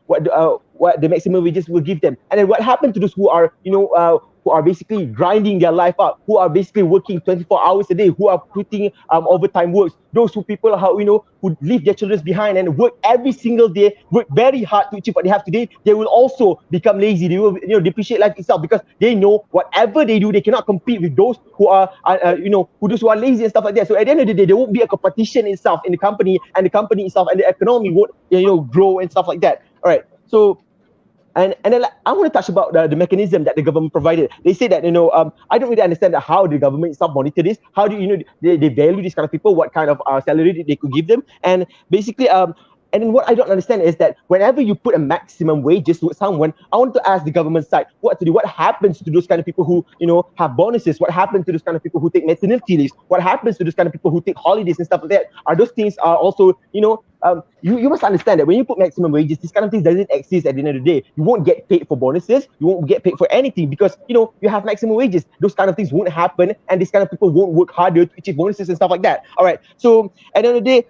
what the maximum wages will give them. And then what happened to those who are who are basically grinding their life up, who are basically working 24 hours a day, who are putting overtime works, those people who leave their children behind and work every single day, work very hard to achieve what they have today, they will also become lazy. They will depreciate life itself because they know whatever they do, they cannot compete with those who are those who are lazy and stuff like that. So at the end of the day, there won't be a competition itself in the company, and the company itself and the economy won't grow and stuff like that. All right. So and then I want to touch about the mechanism that the government provided. They say that I don't really understand how the government itself monitor this. How do they value these kind of people? What kind of salary they could give them? And basically and then what I don't understand is that whenever you put a maximum wages to someone, I want to ask the government side what to do. What happens to those kind of people who have bonuses? What happens to those kind of people who take maternity leaves? What happens to those kind of people who take holidays and stuff like that? Are those things also you must understand that when you put maximum wages, this kind of things doesn't exist at the end of the day. You won't get paid for bonuses. You won't get paid for anything because you have maximum wages. Those kind of things won't happen, and these kind of people won't work harder to achieve bonuses and stuff like that. All right. So at the end of the day,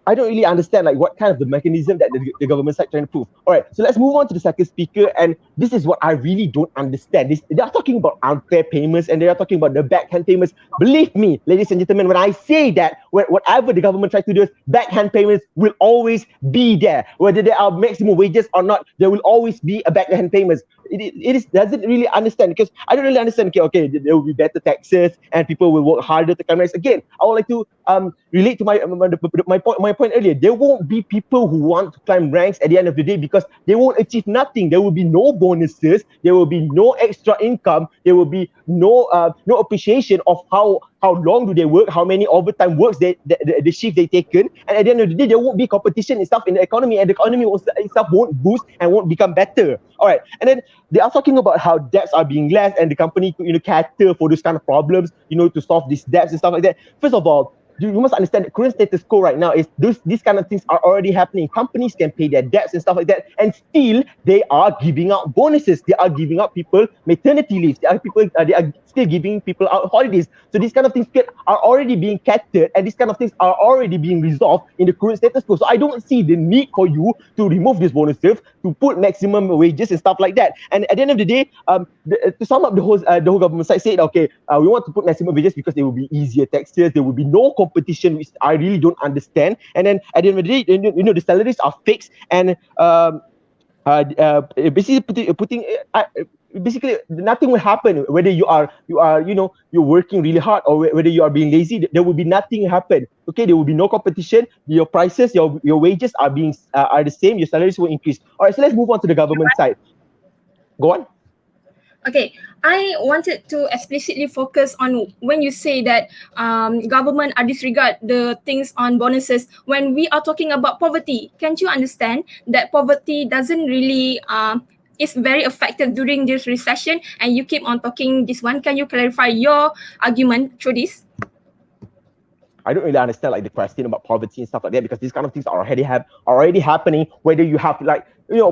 I don't really understand what kind of the mechanism that the government side trying to prove. All right, so let's move on to the second speaker, and this is what I really don't understand. They are talking about unfair payments, and they are talking about the backhand payments. Believe me, ladies and gentlemen, when I say that, whatever the government tries to do, backhand payments will always be there. Whether there are maximum wages or not, there will always be a backhand payments. It doesn't really understand because I don't really understand. Okay, there will be better taxes and people will work harder to come. Again, I would like to relate to my point earlier. There won't be people who want to climb ranks at the end of the day because they won't achieve nothing. There will be no bonuses. There will be no extra income. There will be no appreciation of how how long do they work, how many overtime works the shift they taken, and at the end of the day, there won't be competition itself in the economy, and the economy itself won't boost and won't become better. All right, and then they are talking about how debts are being less, and the company could, cater for those kind of problems, to solve these debts and stuff like that. First of all, you must understand the current status quo right now is these kind of things are already happening. Companies can pay their debts and stuff like that, and still they are giving out bonuses. They are giving out people maternity leaves. They are still giving people out holidays. So these kind of things are already being catered, and these kind of things are already being resolved in the current status quo. So I don't see the need for you to remove these bonuses, to put maximum wages and stuff like that. And at the end of the day, to sum up the whole government side said, okay, we want to put maximum wages because there will be easier taxes, there will be no competition, which I really don't understand. And then at the end of the day, the salaries are fixed, and basically putting basically nothing will happen whether you're working really hard or whether you are being lazy. There will be nothing happen. Okay, there will be no competition. Your prices, your wages are the same. Your salaries will increase. All right, so let's move on to the government side. Go on. Okay, I wanted to explicitly focus on when you say that government are disregard the things on bonuses. When we are talking about poverty, can't you understand that poverty doesn't really is very affected during this recession? And you keep on talking this one. Can you clarify your argument through this? I don't really understand like the question about poverty and stuff like that, because these kind of things are already happening. Whether you have like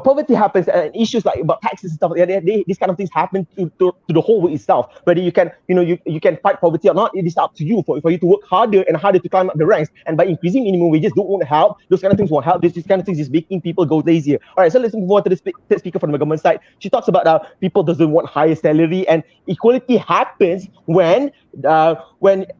poverty happens, and issues like about taxes and stuff like that. These kind of things happen to the whole world itself. Whether you can you can fight poverty or not, it is up to you for you to work harder and harder to climb up the ranks. And by increasing minimum wages, won't help. Those kind of things won't help. These kind of things is making people go lazier. All right, so let's move on to the third speaker from the government side. She talks about people doesn't want higher salary, and equality happens when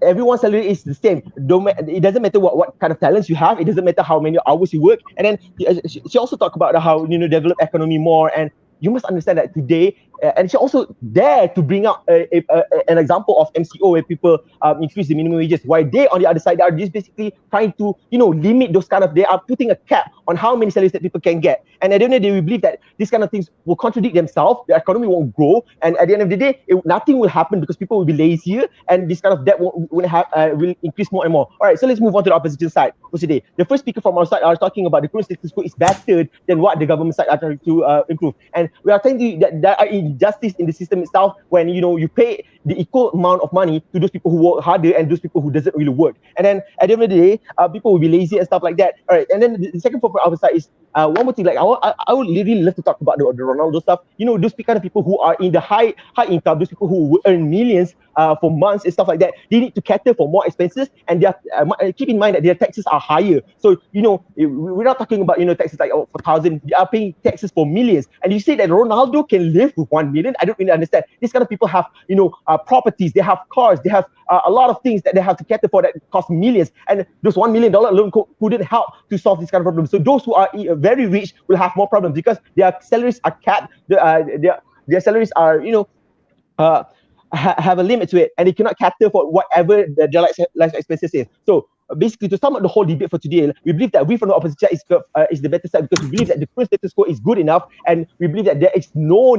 everyone's salary is the same. It doesn't matter what kind of talents you have. It doesn't matter how many hours you work. And then she also talked about how develop economy more. And you must understand that today, and she also dare to bring up an example of MCO where people increase the minimum wages. While they on the other side, they are just basically trying to limit those kind of. They are putting a cap on how many salaries that people can get. And at the end of the day, we believe that these kind of things will contradict themselves. The economy won't grow, and at the end of the day, nothing will happen because people will be lazier, and this kind of debt will increase more and more. All right, so let's move on to the opposition side for today. The first speaker from our side are talking about the current status quo is better than what the government side are trying to improve, and we are saying that there are injustice in the system itself when you pay the equal amount of money to those people who work harder and those people who doesn't really work. And then at the end of the day, people will be lazy and stuff like that. All right, and then the second point from our side is one more thing. Like I would really love to talk about the Ronaldo stuff. Those kind of people who are in the high income, those people who earn millions for months and stuff like that. They need to cater for more expenses, and they are, keep in mind that their taxes are higher. So we're not talking about taxes like for thousand. They are paying taxes for millions. And you say that Ronaldo can live with 1 million. I don't really understand. These kind of people have properties, they have cars, they have a lot of things that they have to cater for that cost millions. And those $1 million loan couldn't help to solve this kind of problem. So those who are very rich will have more problems because their salaries are capped. Their salaries are uh, have a limit to it, and they cannot cater for whatever their life expenses is. So basically, to sum up the whole debate for today, we believe that we from the opposition is the better side, because we believe that the current status quo is good enough, and we believe that there is no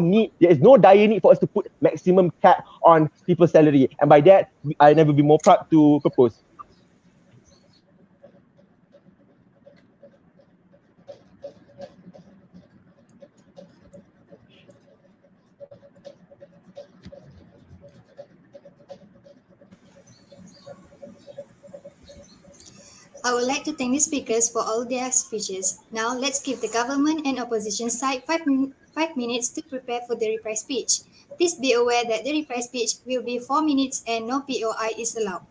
dire need for us to put maximum cap on people's salary. And by that, I never be more proud to propose. I would like to thank the speakers for all their speeches. Now let's give the government and opposition side 5 minutes to prepare for the reply speech. Please be aware that the reply speech will be 4 minutes and no POI is allowed.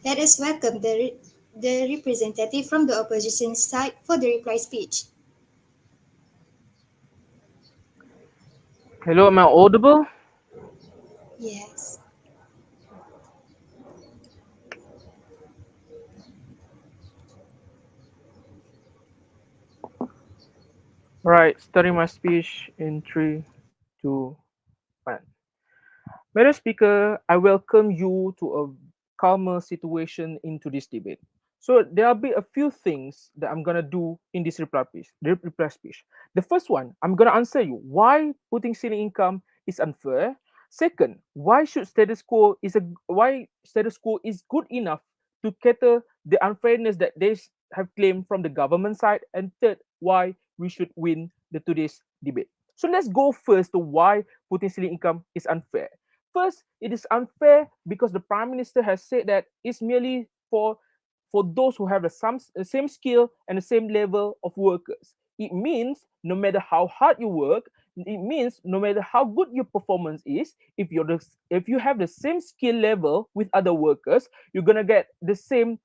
Let us welcome the representative from the opposition side for the reply speech. Hello, am I audible? Yes. Right, starting my speech in three, two, one. Madam Speaker, I welcome you to a calmer situation into this debate. So there'll be a few things that I'm gonna do in this reply speech. The first one, I'm gonna answer you why putting ceiling income is unfair. Second, why status quo is good enough to cater the unfairness that they have claimed from the government side. And third, why we should win the today's debate. So let's go first to why putting ceiling income is unfair. First, it is unfair because the Prime Minister has said that it's merely for those who have the same skill and the same level of workers. It means no matter how hard you work, it means no matter how good your performance is, if you have the same skill level with other workers, you're gonna get the same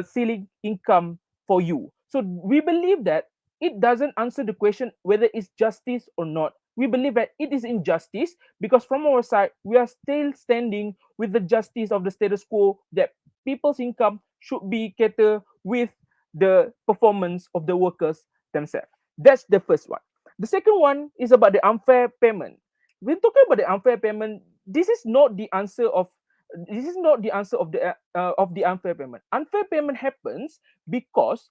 ceiling income for you. So we believe that it doesn't answer the question whether it's justice or not. We believe that it is injustice because from our side, we are still standing with the justice of the status quo that people's income should be catered with the performance of the workers themselves. That's the first one. The second one is about the unfair payment. When talking about the unfair payment, this is not the answer of the unfair payment. Unfair payment happens because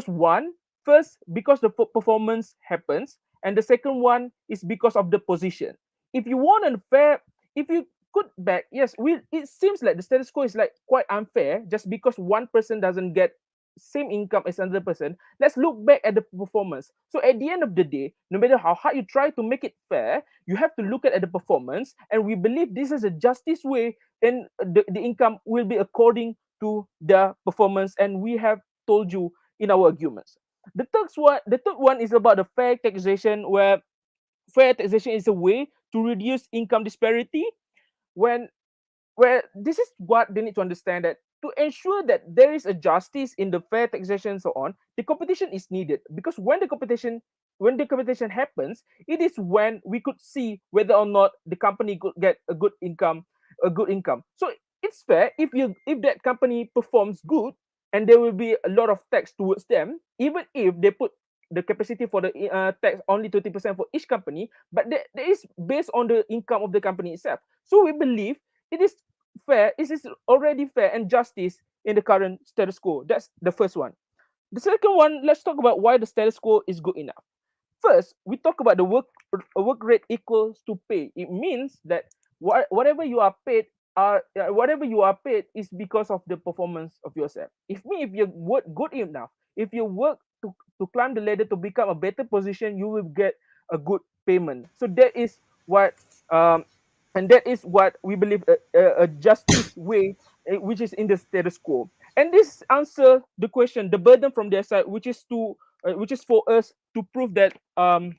one, first because the performance happens, and the second one is because of the position. If you want a fair, if you could back, yes, it seems like the status quo is like quite unfair just because one person doesn't get same income as another person. Let's look back at the performance. So at the end of the day, no matter how hard you try to make it fair, you have to look at the performance, and we believe this is a justice way, and the income will be according to the performance, and we have told you in our arguments. The third one is about the fair taxation, where fair taxation is a way to reduce income disparity. When where this is what they need to understand, that to ensure that there is a justice in the fair taxation and so on, the competition is needed, because when the competition happens, it is when we could see whether or not the company could get a good income. So it's fair if that company performs good, and there will be a lot of tax towards them, even if they put the capacity for the tax only 20% for each company, but that is based on the income of the company itself. So we believe it is fair. It is already fair and justice in the current status quo. That's the first one. The second one, let's talk about why the status quo is good enough. First, we talk about the work rate equals to pay. It means that whatever you are paid is because of the performance of yourself. If you work good enough, if you work to climb the ladder to become a better position, you will get a good payment. So that is what um, and that is what we believe a justice way, which is in the status quo. And this answer the question, the burden from their side, which is for us to prove that to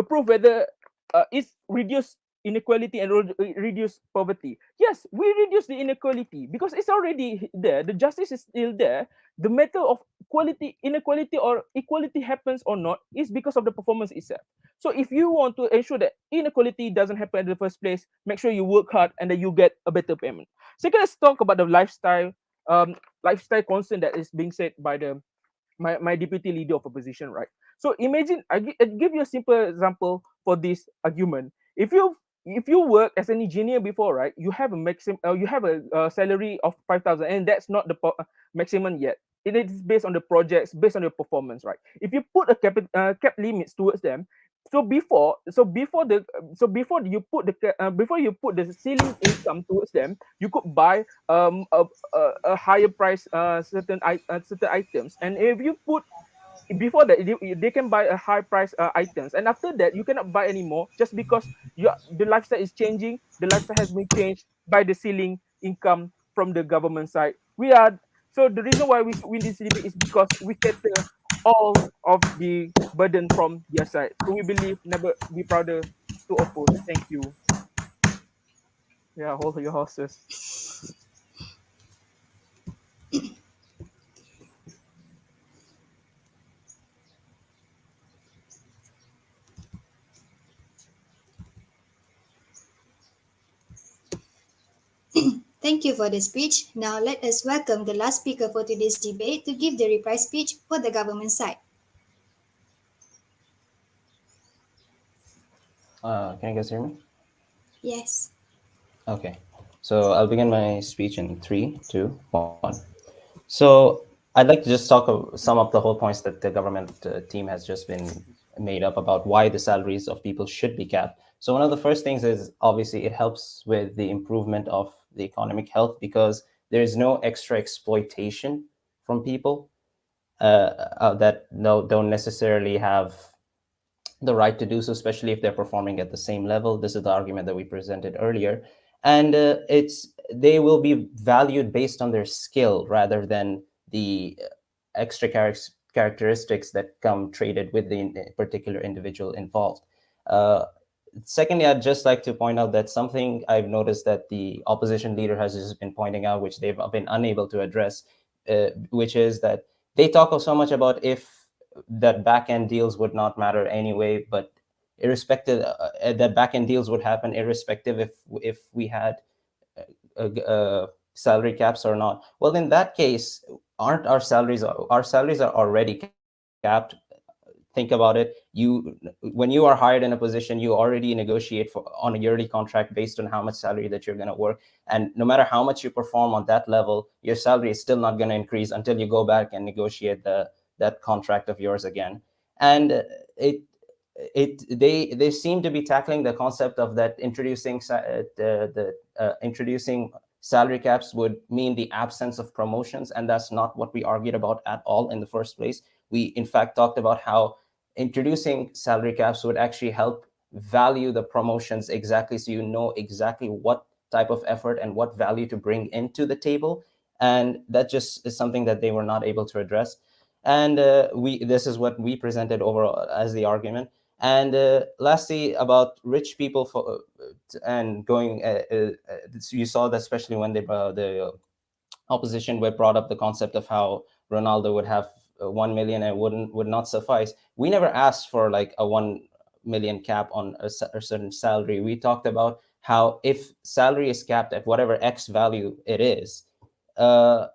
prove whether it's reduce inequality and reduce poverty. Yes, we reduce the inequality because it's already there. The justice is still there. The matter of inequality or equality happens or not is because of the performance itself. So if you want to ensure that inequality doesn't happen in the first place, make sure you work hard and that you get a better payment. Second, let's talk about the lifestyle concern that is being said by my deputy leader of opposition, right? So imagine I give you a simple example for this argument. If you work as an engineer before, right, you have a salary of 5,000, and that's not the maximum yet. It is based on the projects, based on your performance, right? If you put a cap limits towards them, before you put the ceiling income towards them, you could buy a higher price certain items, and if you put before that they can buy a high price items, and after that you cannot buy anymore just because the lifestyle is changing. The lifestyle has been changed by the ceiling income from the government side. The reason why we win this debate is because we cater all of the burden from their side. So we believe never be prouder to oppose. Thank you. Yeah, hold your horses. Thank you for the speech. Now let us welcome the last speaker for today's debate to give the reply speech for the government side. Can you guys hear me? Yes. Okay. So I'll begin my speech in three, two, one. So I'd like to just sum up the whole points that the government team has just been made up about why the salaries of people should be capped. So one of the first things is obviously it helps with the improvement of the economic health because there is no extra exploitation from people that don't necessarily have the right to do so, especially if they're performing at the same level. This is the argument that we presented earlier, and they will be valued based on their skill rather than the extra characteristics that come traded with the particular individual involved. Uh, Secondly, I'd just like to point out that something I've noticed that the opposition leader has just been pointing out, which they've been unable to address, which is that they talk so much about if that back end deals would not matter anyway, but irrespective, that back end deals would happen irrespective if we had salary caps or not. Well, in that case, aren't our salaries are already capped? Think about it. When you are hired in a position, you already negotiate on a yearly contract based on how much salary that you're going to work, and no matter how much you perform on that level, your salary is still not going to increase until you go back and negotiate that contract of yours again. And it they seem to be tackling the concept of that introducing salary caps would mean the absence of promotions, and that's not what we argued about at all in the first place. We in fact talked about how introducing salary caps would actually help value the promotions exactly, so you know exactly what type of effort and what value to bring into the table, and that just is something that they were not able to address. And we this is what we presented overall as the argument. And lastly, about rich people and going, you saw that especially when the opposition were brought up the concept of how Ronaldo would have 1 million and would not suffice. We never asked for like a 1 million cap on a certain salary. We talked about how if salary is capped at whatever X value it is, uh,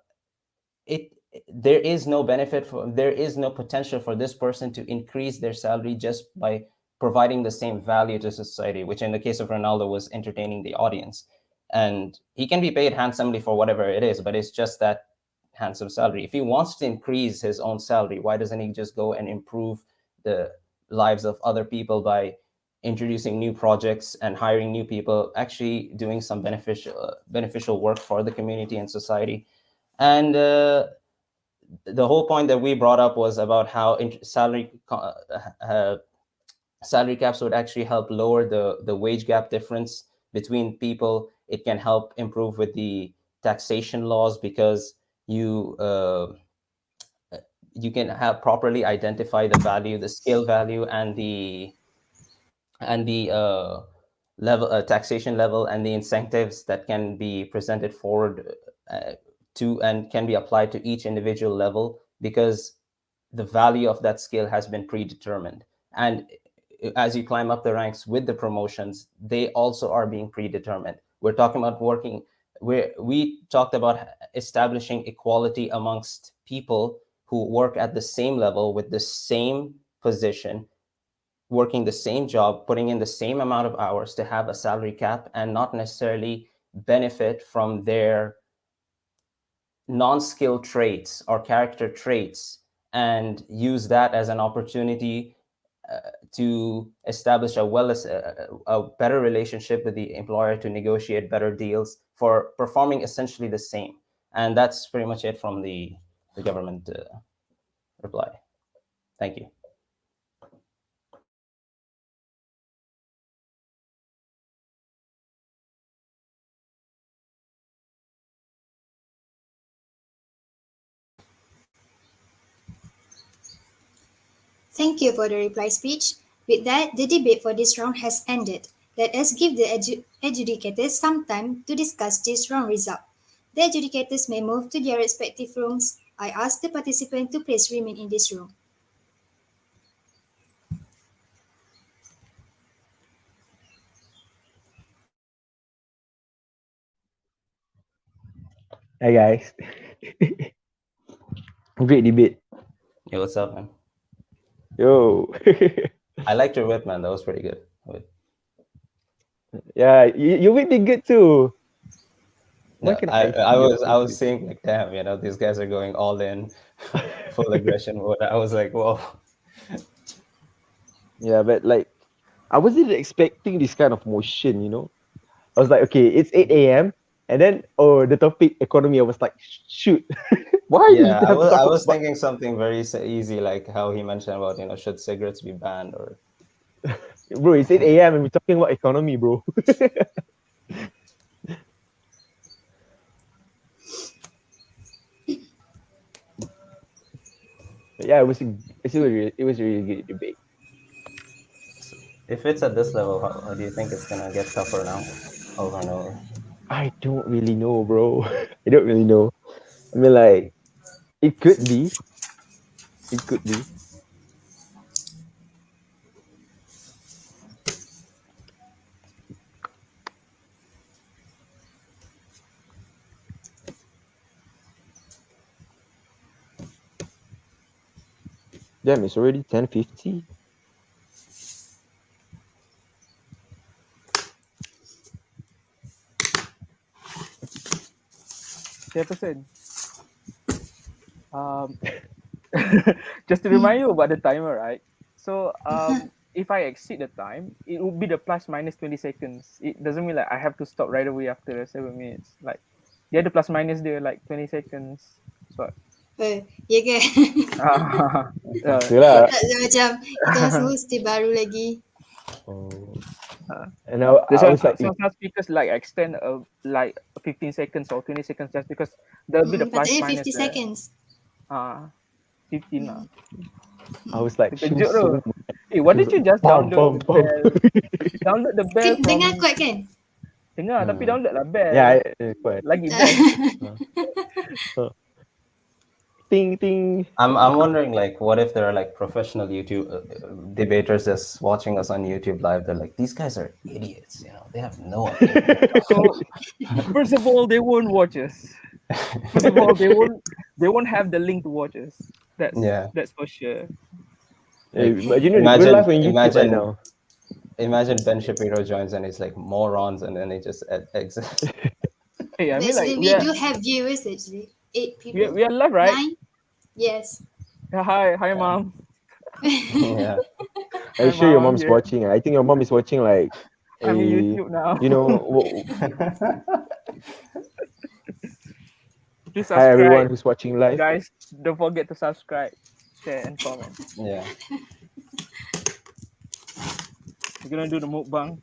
it there is no benefit for there is no potential for this person to increase their salary just by providing the same value to society, which in the case of Ronaldo was entertaining the audience. And he can be paid handsomely for whatever it is, but it's just that handsome salary. If he wants to increase his own salary, why doesn't he just go and improve the lives of other people by introducing new projects and hiring new people, actually doing some beneficial work for the community and society? And the whole point that we brought up was about how salary caps would actually help lower the wage gap difference between people. It can help improve with the taxation laws because you can have properly identify the value, the skill value, and the level taxation level and the incentives that can be presented forward uh, to and can be applied to each individual level, because the value of that skill has been predetermined. And as you climb up the ranks with the promotions, they also are being predetermined. We're talking about we talked about establishing equality amongst people who work at the same level with the same position, working the same job, putting in the same amount of hours, to have a salary cap and not necessarily benefit from their non-skill traits or character traits and use that as an opportunity to establish a better relationship with the employer, to negotiate better deals for performing essentially the same. And that's pretty much it from the government reply. Thank you. Thank you for the reply speech. With that, the debate for this round has ended. Let us give the adjudicators some time to discuss this wrong result. The adjudicators may move to their respective rooms. I ask the participant to please remain in this room. Hi guys. Great debate. Yo, what's up, man? Yo. I liked your whip, man. That was pretty good. Yeah, you would be good too. Why No, can I see was your I was faces? saying like, damn, these guys are going all in, full aggression. What I was like, whoa. Yeah, but like I wasn't expecting this kind of motion, I was like, okay, it's 8 a.m. And then the topic economy, I was like, shoot. Why do you Yeah, have to I talk was about thinking something very easy, like how he mentioned about should cigarettes be banned or bro, it's 8 a.m. and we're talking about economy, bro. Yeah, it was a really good debate. if it's at this level, how do you think it's gonna get tougher now, over and over? I don't really know, bro. I don't really know. I mean, like, it could be. It could be. Damn, it's already 10:50. Chairperson, um, just to remind you about the timer, right? So if I exceed the time, it will be the plus minus 20 seconds. It doesn't mean like I have to stop right away after the 7 minutes. Like dia ada plus minus dia like 20 seconds. So Ya ke? Itulah. Tak macam kita masih host dia baru lagi. Oh. Uh, And I was like, some speakers like extend like 15 seconds or 20 seconds just because there'll be the plus Patutnya minus 50 there. seconds. 15 lah. I was like, Terkejut so tu. Why don't you just Pam, download the pam, pam. bell? Download the bell from Dengar kuat kan? dengar tapi download lah bell. Yeah, quite. Lagi best. Ting ting. I'm wondering, like, what if there are like professional YouTube debaters just watching us on YouTube live? They're like, these guys are idiots. They have no idea. So, first of all, they won't watch us. First of all, they won't have the link to watch us. That's for sure. Hey, we're live on YouTube right now. Imagine Ben Shapiro joins and he's like morons, and then he just exits. Hey, I mean, Actually, like we do have viewers actually. 8 people. we are live, right? 9? Yes. Yeah, hi, mom. Yeah. Are you Hi, sure your Mom, mom's yeah. watching? I think your mom is watching like I'm in YouTube now. Please Hi everyone subscribe, who's watching live. guys. Don't forget to subscribe, share, and comment. Yeah. We're gonna do the mukbang.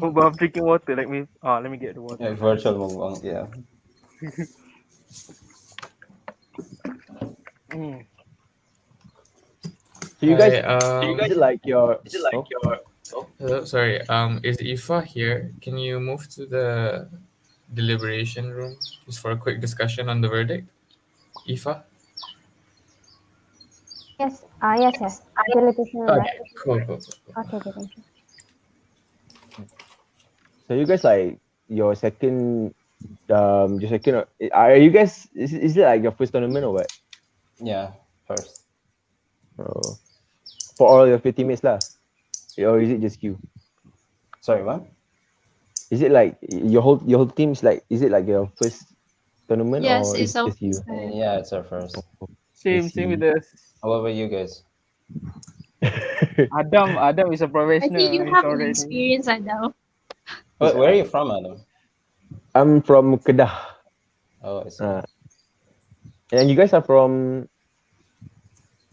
Mukbang drinking water. Like me. Let me get the water. Yeah, virtual mukbang. Yeah. So you guys, Hi, is it like your? hello, sorry. Is Aoife here? Can you move to the deliberation room just for a quick discussion on the verdict? Aoife? Yes. Yes. Deliberation room, right? Cool. Okay, thank you. So you guys like your second, are you guys? Is it like your first tournament or what? Yeah, first. Oh, for all your teammates lah, or is it just you? Sorry, what? Is it like your whole team's like? Is it like your first tournament Yes, or it's is it just you? Yeah, it's our first. Same with us. What about you guys? Adam is a I professional. think you He's have an already. experience, Adam. Where are you from, Adam? I'm from Kedah. Oh, I see. And you guys are from?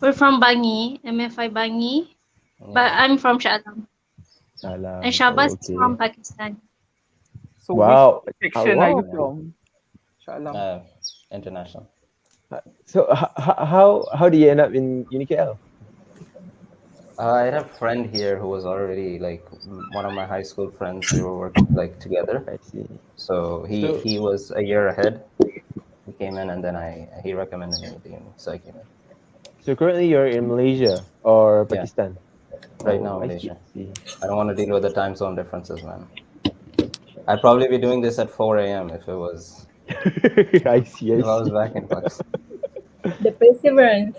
We're from Bangi, MFI Bangi, but I'm from Shah Alam. Alam. And Shabazz is Okay. from Pakistan. So Wow. which section are you Wow. from? Shalom. International. So how do you end up in UniKL? I had a friend here who was already like one of my high school friends. We were working like together. I see. So he So he was a year ahead. He came in, and then he recommended me the uni, so I came in. so currently you're in Malaysia or Yeah, Pakistan? right Oh, now I see. Malaysia. I see. I don't want to deal with the time zone differences, man. I'd probably be doing this at 4 a.m. I see. I if I was see. back in Pakistan. The perseverance.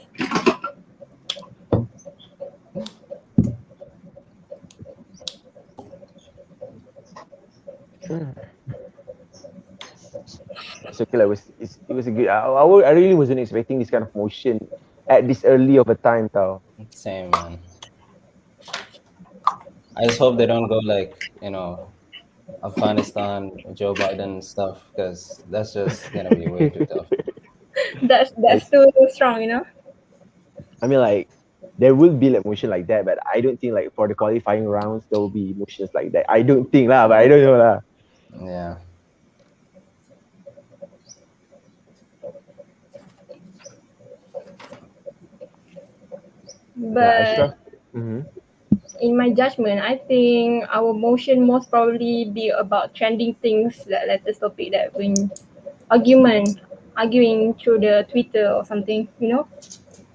It's okay. Like, it was a good. I really wasn't expecting this kind of motion at this early of a time, tau. Same, man. I just hope they don't go like Afghanistan, Joe Biden stuff, because that's just gonna be way too tough. Like, That's too strong, you know. I mean, like, there will be like motion like that, but I don't think like for the qualifying rounds there will be motions like that. I don't think lah, but I don't know lah. Yeah. Yeah, But Ashraf. Mm-hmm. in my judgment, I think our motion most probably be about trending things, that latest topic that when arguing through the Twitter or something, you know.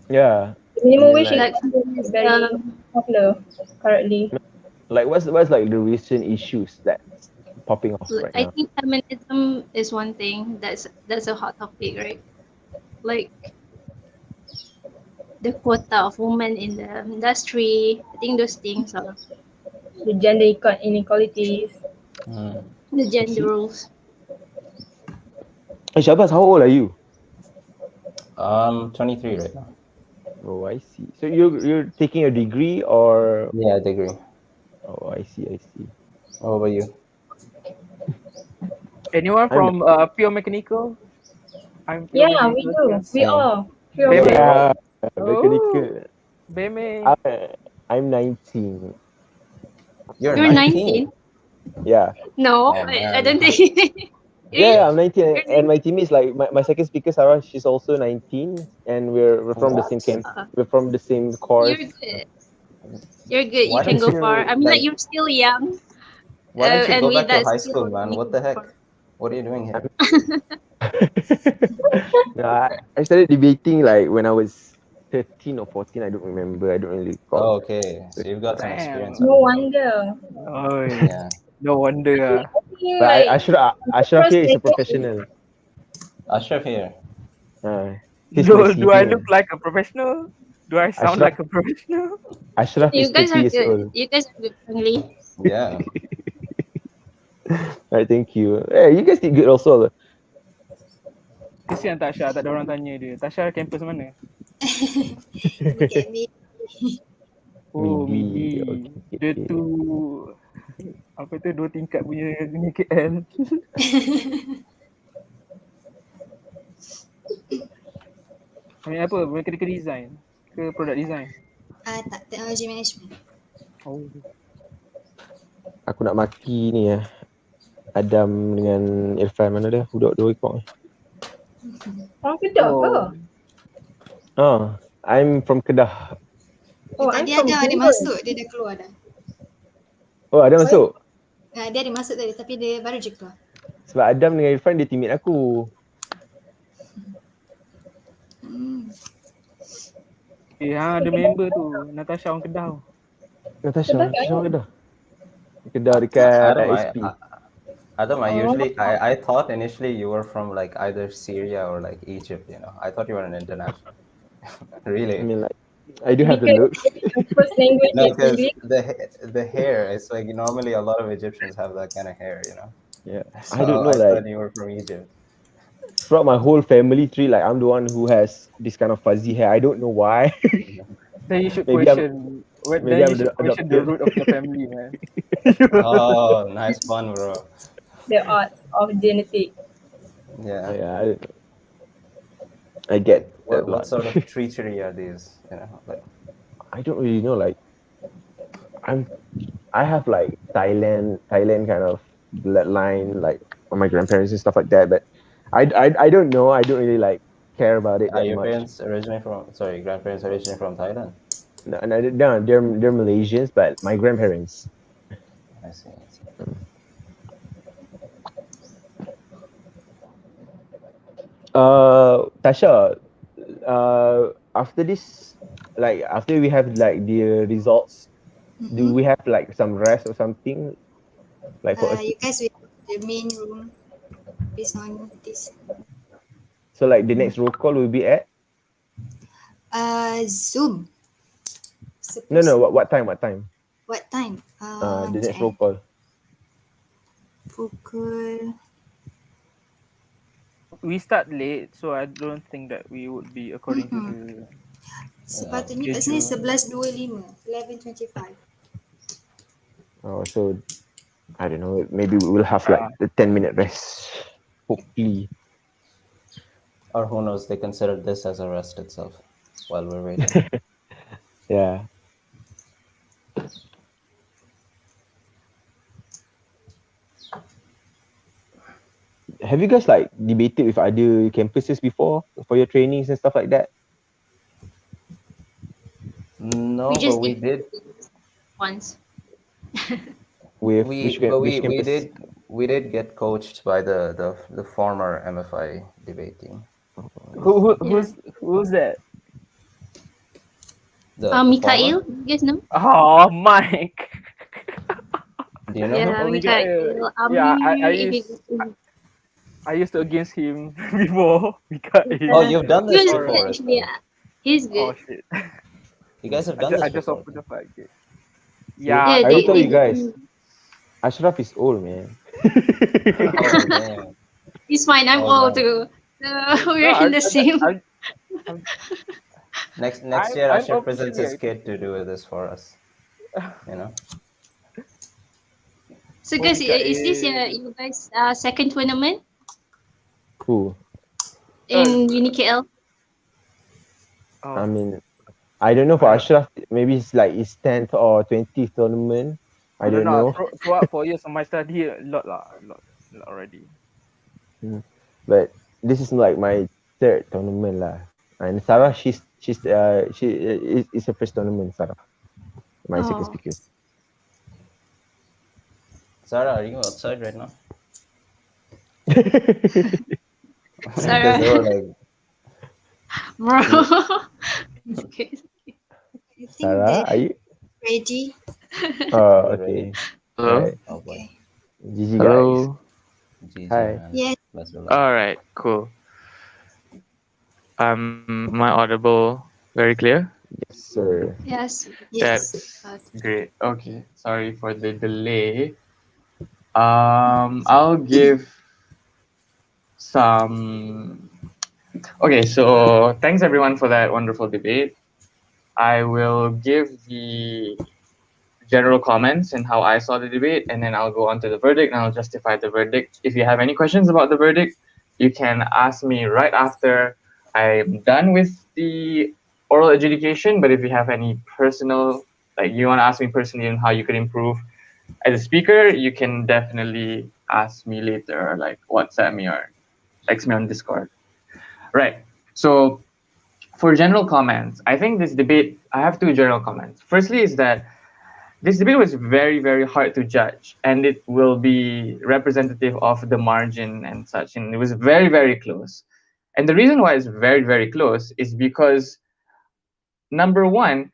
Yeah, The I minimum mean wage is like Like very popular currently. what's like the recent issues that's popping off right I now? think feminism is one thing that's a hot topic, right? Like the quota of women in the industry. I think those things are The gender inequalities. Mm. the I gender see. roles. Hey, Shabazz, how old are you? 23 right now. Oh, I see. So you're taking a degree or? Yeah, degree. Oh, I see. I see. What about you? Anyone I'm from pure mechanical? I'm pure Yeah, we mechanical do. here. We Same. all. Three of Beme. us. yeah, Oh, mechanical. Beme. I'm 19. You're You're 19. 19? Yeah. No, Oh I man. don't think. Really? Yeah, I'm 19, You're and 19? my teammates like my second speaker Sarah. She's also 19, and we're from the same What? camp. Uh, We're from the same you're course. good. You're good. You Why can don't go far. you I mean, like like? you're still young, Why don't you and go with back to that high skill, school, man? you What can the go heck? far. What are you doing here? No, I started debating like when I was 13 or 14. I don't remember. I don't really recall. Oh, okay. So you've got some experience Damn. No under your belt. wonder. Oh, Yeah. no wonder. I think But like Ashraf first here is a generation. professional. Ashraf here. He's my Do I senior. look like a professional? Do I sound Ashraf like a professional? Ashraf is You guys 30 are years good. old. You guys are good, friendly. Yeah. Right, thank you. Hey, you guys did good also. Kesian Tasha, tak ada orang tanya dia. Tasha campus mana? Dekat ni. Oh, Midi. MIDI. Okay, Dia okay. tu apa tu 2 tingkat punya ni KL. Ambil apa? Mechanical design ke product design? Tak, technology management. Oh. Aku nak maki ni ya. Adam dengan Irfan, mana dia? Budak dua ekor. Orang Kedah ke? I'm from Kedah. Oh, I'm Tadi from ada Jember. masuk, dia dah keluar dah. Oh, Adam masuk. Dia ada masuk tadi tapi dia baru je keluar. Sebab Adam dengan Irfan dia teammate aku. Ada member tu, Natasha orang Kedah. Natasha Kedah kat orang mana? Kedah. Kedah dekat Adam, SP. Adam, Oh. I thought initially you were from like either Syria or like Egypt, you know. I thought you were an international. I Really? mean, like, I do have the Because looks. the first language No, is because English. the hair, it's like normally a lot of Egyptians have that kind of hair, you know. Yeah. So I don't know, I like, thought you were from Egypt. throughout my whole family tree, like, I'm the one who has this kind of fuzzy hair. I don't know why. Then you should Maybe question. maybe I'm Question the adopted. root of your family, man. Oh, nice pun, bro. The art of genetic. Yeah. Yeah, I get Like, that a lot. what sort of treachery are these? You know, like I don't really know. Like, I have like Thailand kind of bloodline, like on my grandparents and stuff like that. But I don't know. I don't really like care about it are that your much. grandparents originally from Thailand? No, they're Malaysians, but my grandparents. I see. I see. Tasha, after this, like after we have like the results, do Mm-hmm. we have like some rest or something like for us to You guys will go to the main room based on this. so like the next roll call will be at Zoom. no Supposedly. what time What time? the Sekejap next roll call Pukul. We start late, so I don't think that we would be according to Mm-mm. the Sepatutnya kat sini schedule. 11.25. 11.25. so I don't know, maybe we will have like Uh, the 10-minute rest hopefully. Or who knows? They consider this as a rest itself while we're waiting. Yeah, have you guys like debated with other campuses before for your trainings and stuff like that No, We but just we did did. once. with which We campus? did get coached by the former MFI debate team. Oh, Yeah. who's that? The former. Mikhail, you guys know? Oh, Mike. Do you know him? Yeah, Oh, Miguel. Mikhail. Yeah, I used to against him before. Oh, Miguel. you've done He this was Alright. good before as actually. well. Yeah. He's Oh good. shit. You guys have done this I just before. opened the fight. Okay. see, Yeah, Yeah, I will they tell you did. guys, Ashraf is old, man. Oh damn! He's fine. I'm Oh old man! too. So no, we're in the same. I'm, Next year, I'm Ashraf presents his officially. kid to do this for us. You know. So Oh, guys, is this Mikael. you guys second tournament Who? Uh, in UniKL? I oh, mean, I don't know for I Ashraf, maybe it's like his 10th or 20th tournament. I don't don't know. know. Throughout 4 years of my study, a lot already. Mm. But this is like my third tournament lah. And Sarah, is her first tournament, Sarah. My second Oh, speaker. Sarah, are you outside right now? Because Sarah, they were like, bro. Okay. I think Sarah, they're are you? ready. Oh, "You ready?" okay. Hello? Right. Oh boy, Okay. GG guys. Hello? GG Hi. man. Yes. Best of luck. All right, cool. Am I audible very clear? Yes, sir. Yes. Yes. That's great. Okay, sorry for the delay. I'll give some. Okay, so thanks everyone for that wonderful debate. I will give the general comments and how I saw the debate, and then I'll go on to the verdict and I'll justify the verdict. If you have any questions about the verdict, you can ask me right after I'm done with the oral adjudication. But if you have any personal, like you want to ask me personally on how you could improve as a speaker, you can definitely ask me later, or like WhatsApp me or text me on Discord. Right. So for general comments, I think this debate, I have two general comments. Firstly, is that this debate was very, very hard to judge, and it will be representative of the margin and such. And it was very, very close. And the reason why it's very, very close is because number one,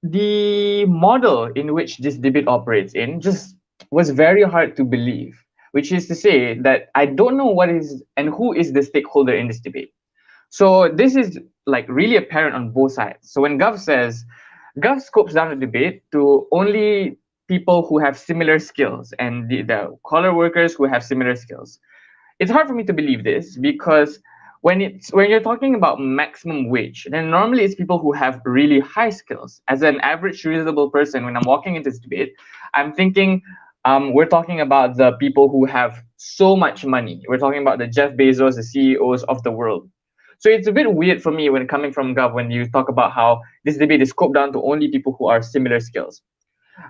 the model in which this debate operates in just was very hard to believe, which is to say that I don't know what is and who is the stakeholder in this debate. So this is like really apparent on both sides. So when Gov scopes down the debate to only people who have similar skills and the color workers who have similar skills. It's hard for me to believe this because when you're talking about maximum wage, then normally it's people who have really high skills. As an average reasonable person, when I'm walking into this debate, I'm thinking we're talking about the people who have so much money. We're talking about the Jeff Bezos, the CEOs of the world. So it's a bit weird for me when coming from Gov when you talk about how this debate is scoped down to only people who are similar skills.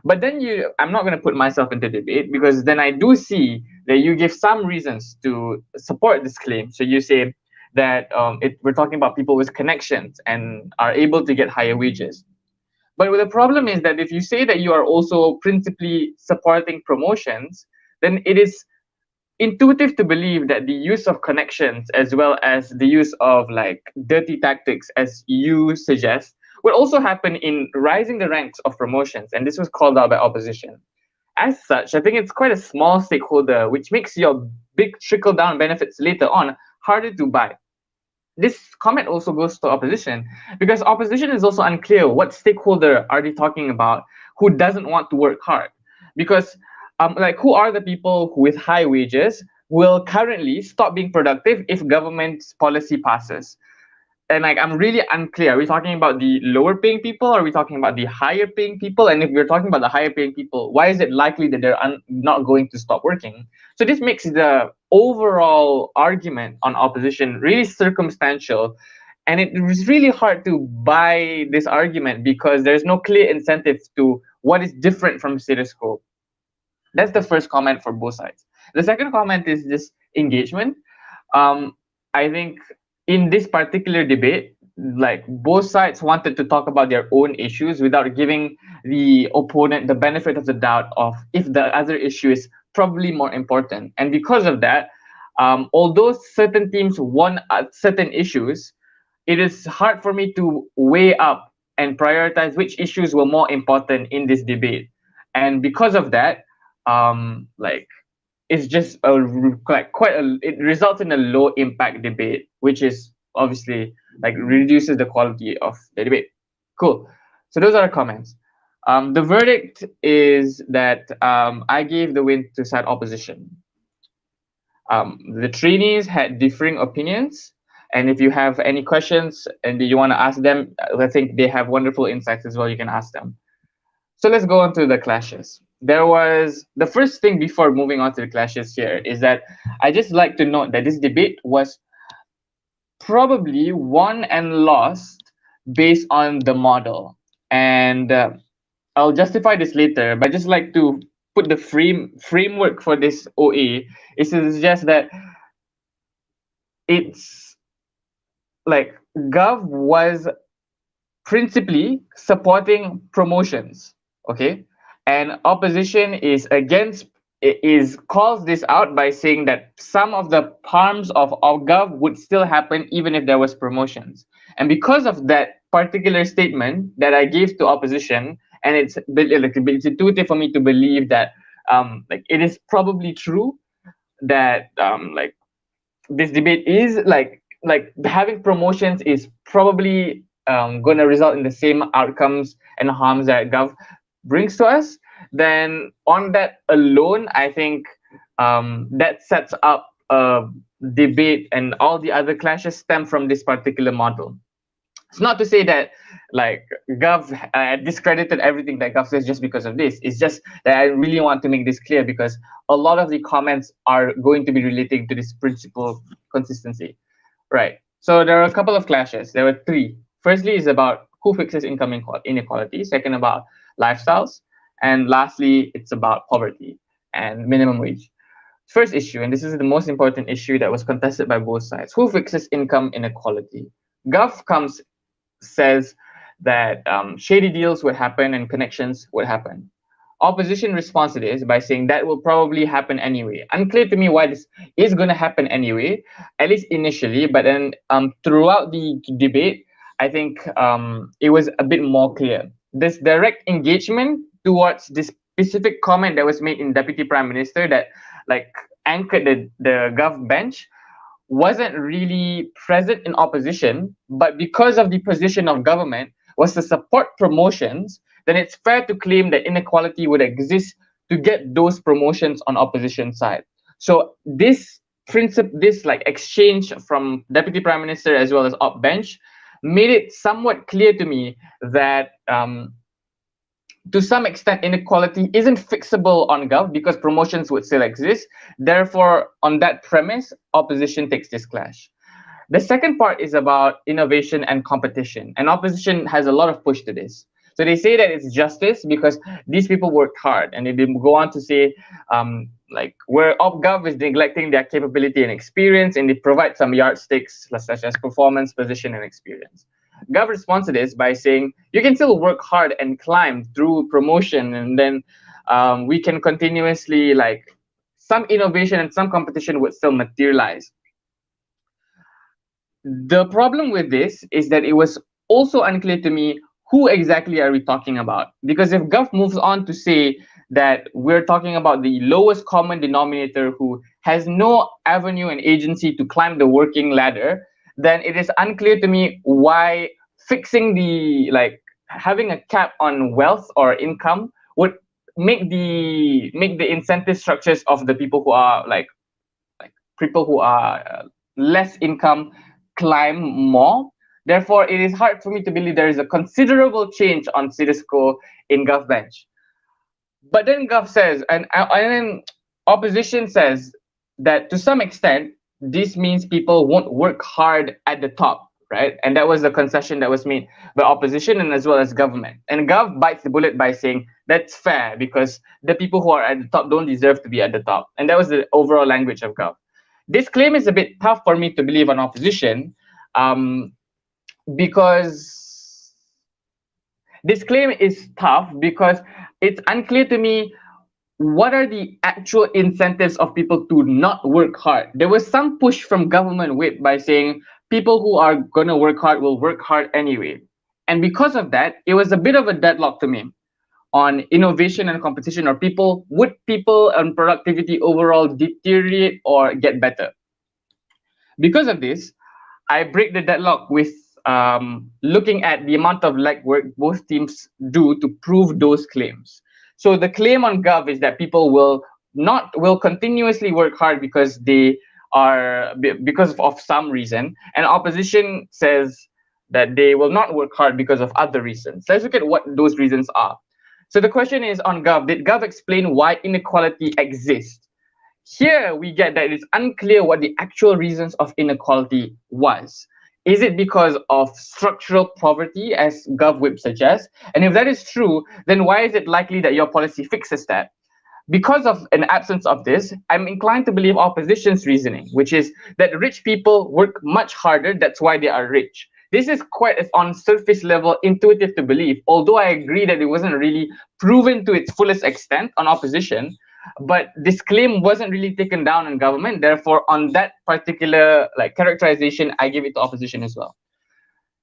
But then I'm not going to put myself into debate because then I do see that you give some reasons to support this claim. So you say that we're talking about people with connections and are able to get higher wages. But the problem is that if you say that you are also principally supporting promotions, then it is intuitive to believe that the use of connections as well as the use of like dirty tactics, as you suggest, would also happen in rising the ranks of promotions. And this was called out by opposition. As such, I think it's quite a small stakeholder, which makes your big trickle down benefits later on harder to buy. This comment also goes to opposition because opposition is also unclear what stakeholder are they talking about who doesn't want to work hard, because like who are the people with high wages will currently stop being productive if government's policy passes. And like I'm really unclear, are we talking about the lower paying people, or are we talking about the higher paying people? And if we're talking about the higher paying people, why is it likely that they're not going to stop working? So this makes the overall argument on opposition really circumstantial, and it was really hard to buy this argument because there's no clear incentive to what is different from status quo. That's the first comment for both sides. The second comment is this engagement. I think in this particular debate, like both sides wanted to talk about their own issues without giving the opponent the benefit of the doubt of if the other issue is probably more important. And because of that, although certain teams won certain issues, it is hard for me to weigh up and prioritize which issues were more important in this debate. And because of that, like it's just it results in a low impact debate, which is obviously like reduces the quality of the debate. Cool. So those are the comments. The verdict is that I gave the win to side opposition. The trainees had differing opinions, and if you have any questions and you want to ask them, I think they have wonderful insights as well. You can ask them. So let's go on to the clashes. There was the first thing before moving on to the clashes here is that I just like to note that this debate was probably won and lost based on the model. And I'll justify this later, but I just like to put the framework for this OA is to suggest that it's like Gov was principally supporting promotions, okay, and opposition calls this out by saying that some of the harms of Gov would still happen even if there was promotions. And because of that particular statement that I gave to opposition, and it's intuitive for me to believe that like it is probably true that like this debate is like having promotions is probably going to result in the same outcomes and harms that Gov brings to us, then on that alone, I think that sets up a debate, and all the other clashes stem from this particular model. It's not to say that like Gov discredited everything that Gov says just because of this. It's just that I really want to make this clear because a lot of the comments are going to be relating to this principle consistency. Right. So there are a couple of clashes. There were three. Firstly is about who fixes income inequality. Second, about lifestyles. And lastly, it's about poverty and minimum wage. First issue, and this is the most important issue that was contested by both sides. Who fixes income inequality? Gov says that shady deals would happen and connections would happen. Opposition responds to this by saying that will probably happen anyway. Unclear to me why this is going to happen anyway, at least initially, but then throughout the debate, I think it was a bit more clear. This direct engagement towards this specific comment that was made in Deputy Prime Minister that like anchored the Gov bench wasn't really present in opposition, but because of the position of government was to support promotions, then it's fair to claim that inequality would exist to get those promotions on opposition side. So this like exchange from Deputy Prime Minister as well as op bench made it somewhat clear to me that to some extent inequality isn't fixable on Gov because promotions would still exist. Therefore, on that premise, opposition takes this clash. The second part is about innovation and competition, and opposition has a lot of push to this. So they say that it's justice because these people worked hard, and they go on to say, like, where OpGov is neglecting their capability and experience, and they provide some yardsticks such as performance, position, and experience. Gov responds to this by saying you can still work hard and climb through promotion, and then we can continuously, like, some innovation and some competition would still materialize. The problem with this is that it was also unclear to me who exactly are we talking about, because if Gov moves on to say that we're talking about the lowest common denominator who has no avenue and agency to climb the working ladder, then it is unclear to me why fixing the, like, having a cap on wealth or income would make the incentive structures of the people who are like people who are less income climb more. Therefore, it is hard for me to believe there is a considerable change on status quo in GovBench. But then Gov says, and then opposition says that to some extent, this means people won't work hard at the top, right? And that was the concession that was made by opposition and as well as government. And Gov bites the bullet by saying that's fair because the people who are at the top don't deserve to be at the top. And that was the overall language of Gov. This claim is a bit tough for me to believe on opposition, because this claim is tough because it's unclear to me what are the actual incentives of people to not work hard. There was some push from government whip by saying people who are going to work hard will work hard anyway. And because of that, it was a bit of a deadlock to me on innovation and competition, or would people and productivity overall deteriorate or get better. Because of this, I break the deadlock with looking at the amount of legwork both teams do to prove those claims. So the claim on Gov is that people will continuously work hard because of some reason, and opposition says that they will not work hard because of other reasons. Let's look at what those reasons are. So the question is on Gov, did Gov explain why inequality exists? Here we get that it's unclear what the actual reasons of inequality was. Is it because of structural poverty, as GovWhip suggests? And if that is true, then why is it likely that your policy fixes that? Because of an absence of this, I'm inclined to believe opposition's reasoning, which is that rich people work much harder, that's why they are rich. This is quite on surface level intuitive to believe, although I agree that it wasn't really proven to its fullest extent on opposition. But this claim wasn't really taken down in government. Therefore, on that particular characterization, I give it to opposition as well.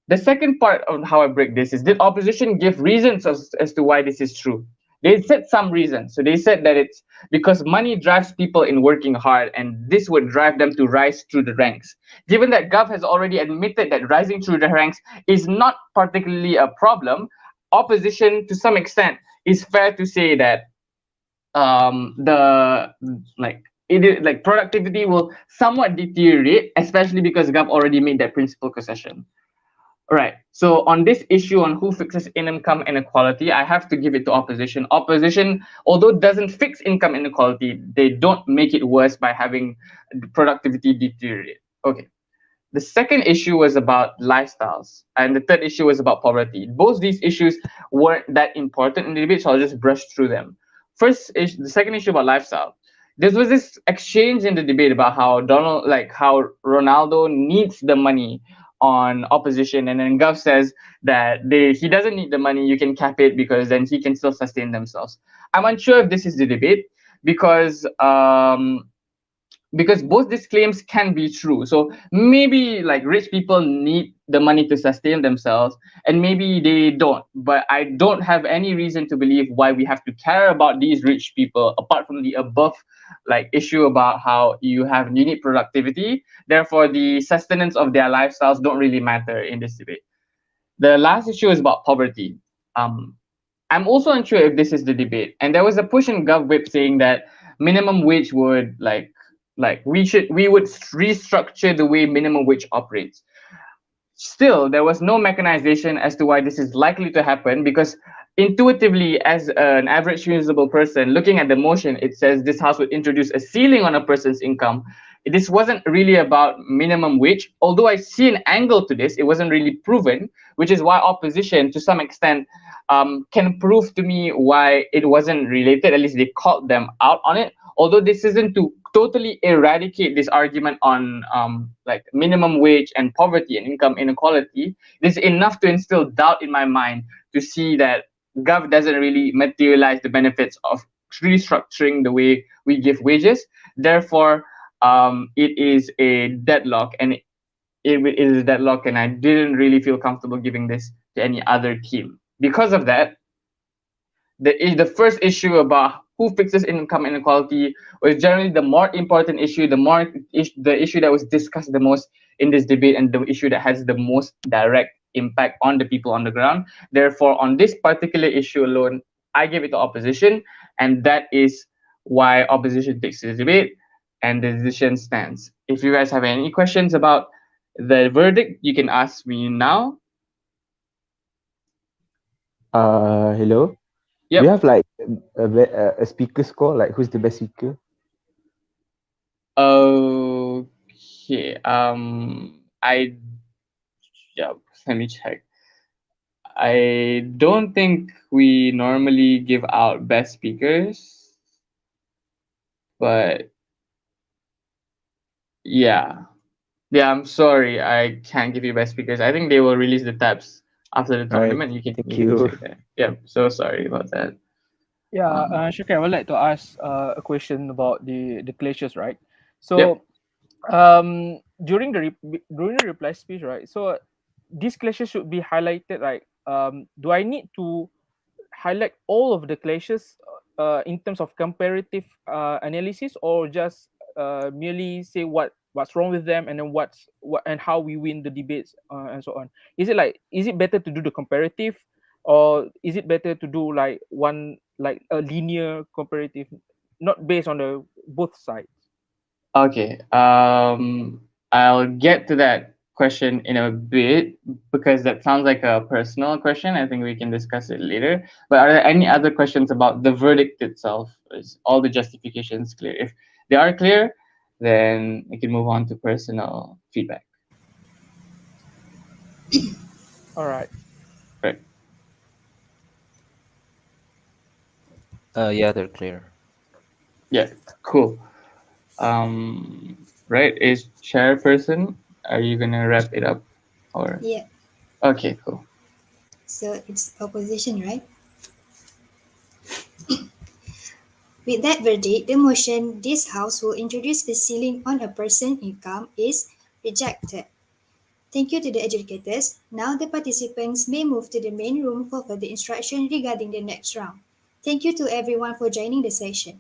The second part of how I break this is, did opposition give reasons as to why this is true? They said some reasons. So they said that it's because money drives people in working hard, and this would drive them to rise through the ranks. Given that Gov has already admitted that rising through the ranks is not particularly a problem, opposition to some extent is fair to say that productivity will somewhat deteriorate, especially because Gov already made that principal concession. All right. So on this issue on who fixes income inequality, I have to give it to opposition. Opposition, although doesn't fix income inequality, they don't make it worse by having productivity deteriorate. Okay. The second issue was about lifestyles, and the third issue was about poverty. Both these issues weren't that important in the debate, so I'll just brush through them. First is the second issue about lifestyle. There was this exchange in the debate about how how Ronaldo needs the money on opposition, and then Gov says that he doesn't need the money, you can cap it because then he can still sustain themselves. I'm unsure if this is the debate because both these claims can be true. So maybe rich people need the money to sustain themselves, and maybe they don't. But I don't have any reason to believe why we have to care about these rich people apart from the above issue about how you need productivity. Therefore, the sustenance of their lifestyles don't really matter in this debate. The last issue is about poverty. I'm also unsure if this is the debate. And there was a push in GovWhip saying that minimum wage would we would restructure the way minimum wage operates. Still, there was no mechanization as to why this is likely to happen, because intuitively, as an average reasonable person looking at the motion, it says this house would introduce a ceiling on a person's income. this wasn't really about minimum wage. Although I see an angle to this, it wasn't really proven, which is why opposition, to some extent, can prove to me why it wasn't related. At least they called them out on it. Although this isn't to totally eradicate this argument on like minimum wage and poverty and income inequality, this is enough to instill doubt in my mind to see that Gov doesn't really materialize the benefits of restructuring the way we give wages. Therefore, it is a deadlock, and it is a deadlock, and I didn't really feel comfortable giving this to any other team. Because of that, the first issue about who fixes income inequality was generally the more important issue, the issue that was discussed the most in this debate, and the issue that has the most direct impact on the people on the ground. Therefore, on this particular issue alone, I give it to opposition, and that is why opposition takes this debate, and the decision stands. If you guys have any questions about the verdict, you can ask me now. Hello. Do Yep. you have like a speaker score? Like who's the best speaker? Okay. Yeah, let me check. I don't think we normally give out best speakers, but yeah. Yeah, I'm sorry, I can't give you best speakers. I think they will release the tabs after the All right. tournament. Thank You can you. check that. Yeah, so sorry about that. Yeah, Um, Shakir, I would like to ask a question about the clashes, right? yep. So, during during the reply speech, right? So, these clashes should be highlighted, right? Do I need to highlight all of the clashes in terms of comparative analysis, or just merely say what's wrong with them, and then what and how we win the debates, and so on? Is it better to do the comparative, or is it better to do like one, like a linear comparative, not based on the both sides? Okay. I'll get to that question in a bit because that sounds like a personal question. I think we can discuss it later. But are there any other questions about the verdict itself? Is all the justifications clear? If they are clear, then we can move on to personal feedback. All right. Right. Yeah, they're clear. Yeah. Cool. Right. Is chairperson? Are you gonna wrap it up, or Yeah, okay? Cool. so it's opposition, right? With that verdict, the motion this House will introduce a ceiling on a person's income is rejected. Thank you to the educators. Now the participants may move to the main room for further instruction regarding the next round. Thank you to everyone for joining the session.